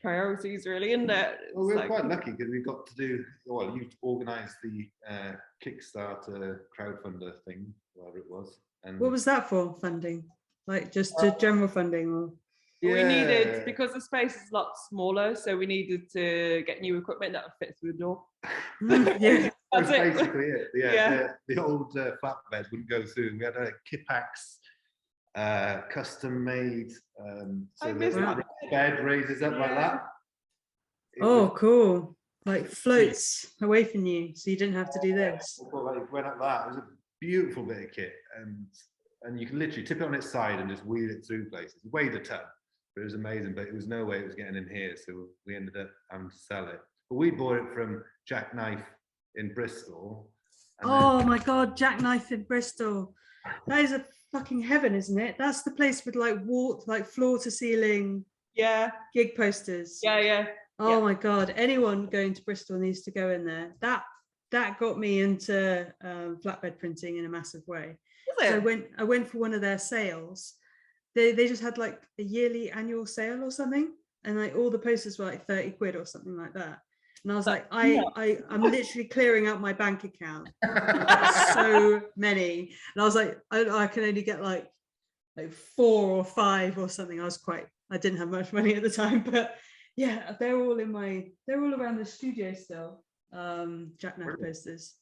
priorities really, isn't it? Well, we It's were like- quite lucky because we got to do, well, you organised the Kickstarter crowdfunder thing, whatever it was. And What was that for, funding? Like just to general funding, or? We needed, Yeah. because the space is a lot smaller, so we needed to get new equipment that would fit through the door. Yeah. That's That's it. basically it. Yeah, Yeah. The old flatbed wouldn't go through. We had a Kipax custom made. I So miss the that. bed raises up like that. It Oh, was- cool. Like floats away from you, so you didn't have to do this. Like went up that. It was a beautiful bit of kit, and you can literally tip it on its side and just wheel it through places. It weighed a ton, but it was amazing. But it was no way it was getting in here, so we ended up having to sell it. But we bought it from Jackknife in Bristol. and then- Oh my God, Jackknife in Bristol. That is a fucking heaven, isn't it? That's the place with like floor to ceiling Yeah, gig posters. yeah. Oh my God, anyone going to Bristol needs to go in there. That got me into flatbed printing in a massive way. Is So it? I went for one of their sales. They just had like a yearly annual sale or something, and like all the posters were like 30 quid or something like that. And I was like, I'm literally clearing out my bank account. I've got so many, and I was like, I can only get like 4 or 5 or something. I didn't have much money at the time, but yeah, they're all around the studio still. Jackknife posters.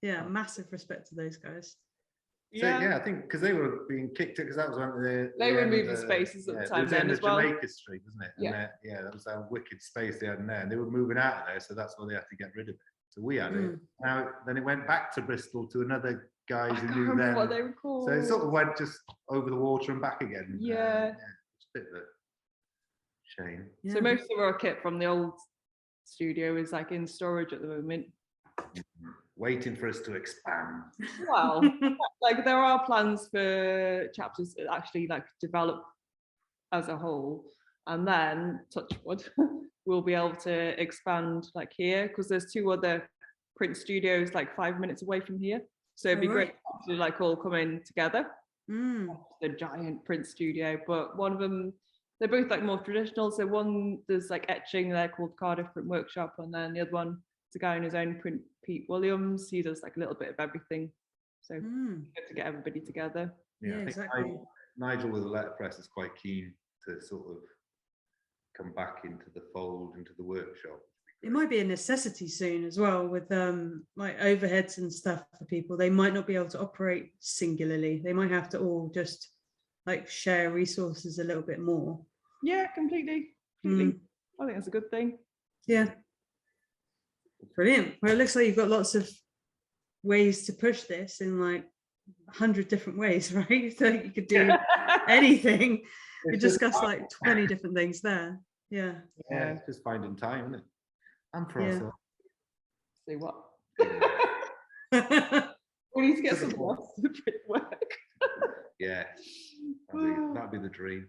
Yeah, massive respect to those guys. So yeah, I think because they were being kicked because that was one of the They were end, moving spaces at the it time was then end as of well. Jamaica Street, wasn't it? And Yeah. yeah, that was that wicked space they had in there, and they were moving out of there, so that's why they had to get rid of it. So we had it. Now then, it went back to Bristol to another guys I who can't knew remember them. what they were called. So it sort of went just over the water and back again. Yeah. It's a bit of a shame. Yeah. So most of our kit from the old studio is like in storage at the moment. Waiting for us to expand. Well, like there are plans for chapters that actually like develop as a whole, and then touch wood, we'll be able to expand like here because there's 2 other print studios like 5 minutes away from here. So it'd be great to like all come in together. The giant print studio, but one of them, they're both like more traditional. So one there's like etching there called Cardiff Print Workshop, and then the other one, it's a guy in his own print, Pete Williams. He does like a little bit of everything. So good to get everybody together. Yeah, I think exactly. Nigel with the letterpress is quite keen to sort of come back into the fold, into the workshop. It might be a necessity soon as well with like overheads and stuff for people. They might not be able to operate singularly. They might have to all just like share resources a little bit more. Yeah, completely. I think that's a good thing. Yeah. Brilliant. Well, it looks like you've got lots of ways to push this in like 100 different ways, right? So you could do anything. We discussed like 20 different things there. Yeah. Yeah, it's just finding time, isn't it? And for Yeah. ourselves. See what? We need to get some else to print work. Yeah, that'd be the dream.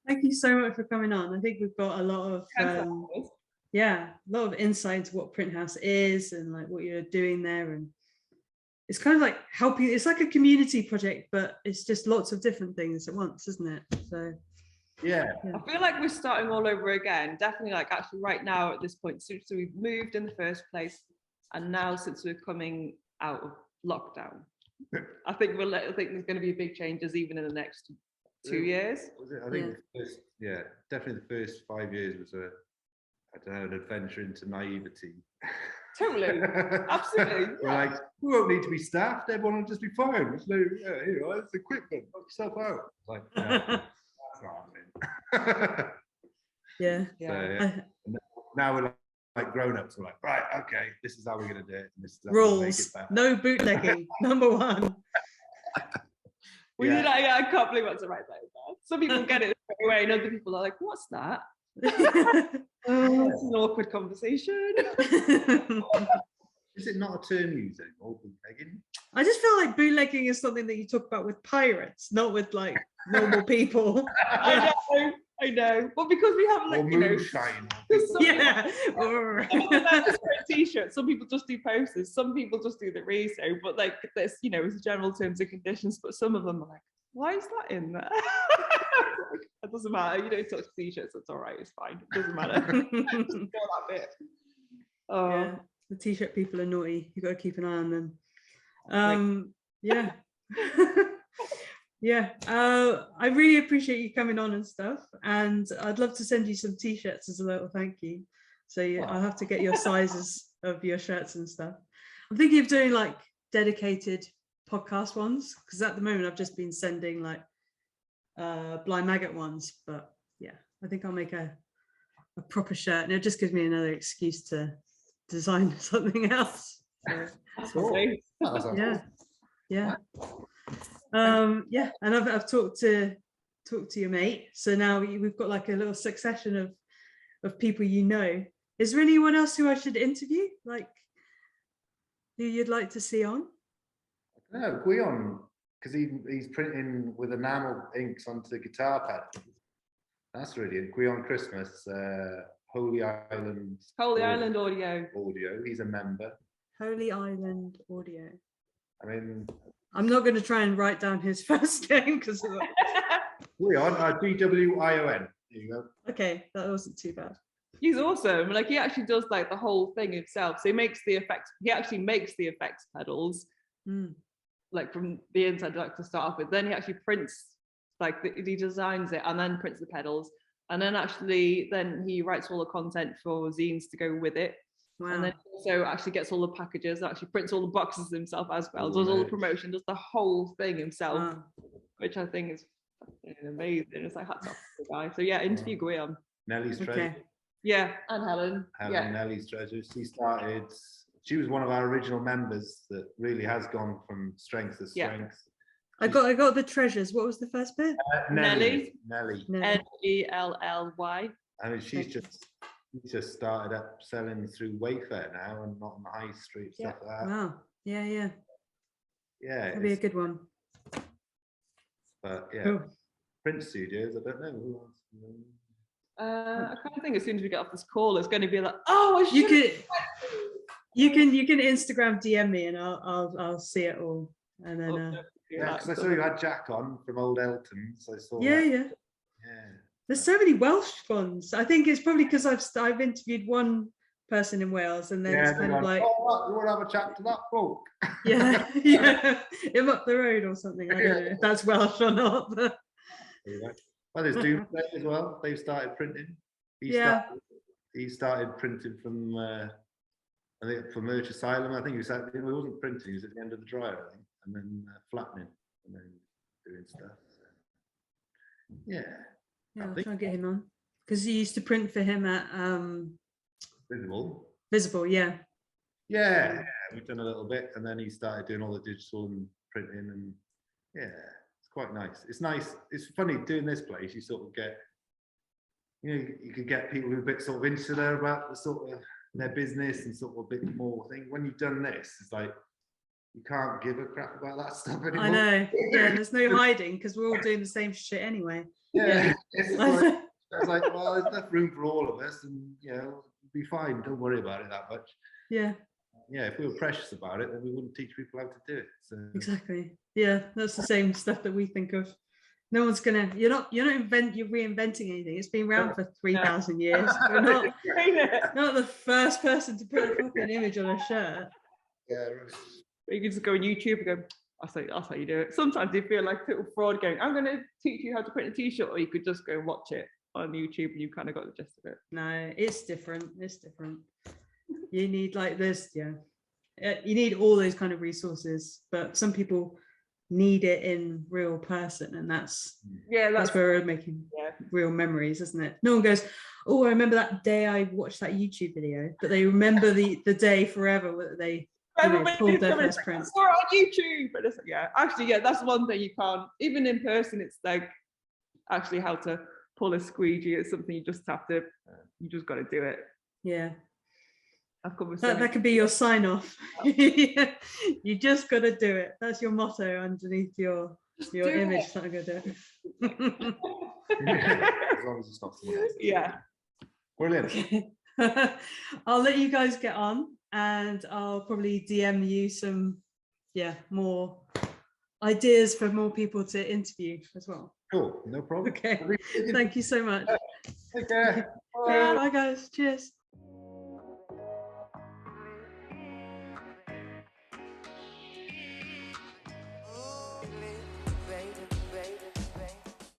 Thank you so much for coming on. I think we've got a lot of a lot of insight into what Print Haus is and like what you're doing there, and it's kind of like helping. It's like a community project, but it's just lots of different things at once, isn't it? So yeah, I feel like we're starting all over again. Definitely, like actually right now at this point, since we've moved in the first place, and now since we're coming out of lockdown, I think there's going to be big changes even in the next 2 years. I think definitely the first 5 years was a I don't know, an adventure into naivety. Totally. Absolutely. We're like, we won't need to be staffed. Everyone will just be fine. It's like, yeah, here, it's equipment. Knock yourself out. It's like, no, that's not happening. Yeah. Yeah. So, now we're like grown-ups. We're like, right, okay, this is how we're going to do it. And this is how Rules. we'll make it No bootlegging. Number 1. We Yeah. did. I can't believe what's the right thing. Some people get it straight away, and other people are like, "What's that?" Oh, it's an awkward conversation. Is it not a term used anymore, bootlegging? I just feel like bootlegging is something that you talk about with pirates, not with like normal people. I know. But because we have Or like, you know, moonshine. Yeah. T-shirts. Some people just do posters. Some people just do the reso. But like this, you know, it's general terms and conditions. But some of them are like, why is that in there? It doesn't matter. You don't touch T-shirts. It's all right. It's fine. It doesn't matter. Just do that bit. Oh. Yeah. The T-shirt people are naughty. You got to keep an eye on them. Yeah. Yeah. I really appreciate you coming on and stuff. And I'd love to send you some T-shirts as a little thank you. So I'll have to get your sizes of your shirts and stuff. I'm thinking of doing like dedicated podcast ones, because at the moment I've just been sending like blind maggot ones. But yeah, I think I'll make a proper shirt, and it just gives me another excuse to design something else. So, yeah. And I've talked to your mate, so now we've got like a little succession of people you know. Is there anyone else who I should interview, like who you'd like to see on? No, Guion, because he's printing with enamel inks onto the guitar pad. That's really it. Guion Christmas, Holy Island Audio. He's a member. Holy Island Audio. I mean, I'm not going to try and write down his first name because Guion, GWION. There you go. Okay, that wasn't too bad. He's awesome. Like he actually does like the whole thing himself. So he makes the effects. He actually makes the effects pedals, like from the inside, like to start off with. Then he actually prints, like he designs it and then prints the pedals. And then then he writes all the content for zines to go with it. Wow. And then also actually gets all the packages, actually prints all the boxes himself as well, does all the promotion, does the whole thing himself, which I think is amazing. It's like hats off to the guy. So yeah, interview Guion. Nellie's treasure. Okay. Yeah, and Helen. Nellie's treasures. She was one of our original members that really has gone from strength to strength. I got the treasures. What was the first bit? Nellie. Nellly. I mean, she's just started up selling through Wayfair now and not on the high street, stuff like that. Wow. Yeah. Yeah. That'd be a good one. But yeah, cool. Print Studios, I don't know who else. I kind of think as soon as we get off this call, it's going to be like, oh, you can Instagram DM me and I'll see it all. And then yeah, because I saw you had Jack on from Old Elton, so I saw yeah. There's so many Welsh ones. I think it's probably because I've interviewed one person in Wales, and then it's kind of like, oh, you want to have a chat to that folk? Yeah, him up the road or something. I don't know if that's Welsh or not. But well, there's Doomsday as well. They've started printing. He started printing from I think for Merch Asylum. I think he wasn't printing. He was at the end of the dryer, I think, and then flattening and then doing stuff. So, yeah, I'll try and get him on because he used to print for him at Visible, yeah. Yeah, we've done a little bit, and then he started doing all the digital and printing, and yeah, it's quite nice. It's nice. It's funny doing this place. You sort of get, you could get people who are a bit sort of insular about the sort of their business and sort of a bit more thing. When you've done this, it's like you can't give a crap about that stuff anymore. I know. Yeah, there's no hiding because we're all doing the same shit anyway. Yeah. It's like, well, there's enough room for all of us, and we'll be fine. Don't worry about it that much. Yeah. Yeah, if we were precious about it, then we wouldn't teach people how to do it. So. Exactly. Yeah, that's the same stuff that we think of. No one's gonna. You're reinventing anything. It's been around for 3,000 years. We're not the first person to put a fucking image on a shirt. Yeah. Right. You can just go on YouTube and go, that's how you do it. Sometimes you feel like a little fraud going, I'm going to teach you how to print a t-shirt, or you could just go and watch it. on YouTube and you kind of got the gist of it. No, it's different. It's different. You need like this, yeah. You need all those kind of resources, but some people need it in real person, and that's where we're making real memories, isn't it? No one goes, oh, I remember that day I watched that YouTube video, but they remember the day forever where they pulled their first print. I saw it on YouTube. But actually, that's one thing you can't, even in person, it's like actually how to pull a squeegee. It's something you just got to do it. Yeah. That could be your sign off. You just got to do it. That's your motto underneath your image. Not gonna do it. As long as it's not someone else. Yeah. Brilliant. Okay. I'll let you guys get on, and I'll probably DM you some more ideas for more people to interview as well. Cool, no problem. Okay. Thank you so much. Take care. Bye guys. Cheers.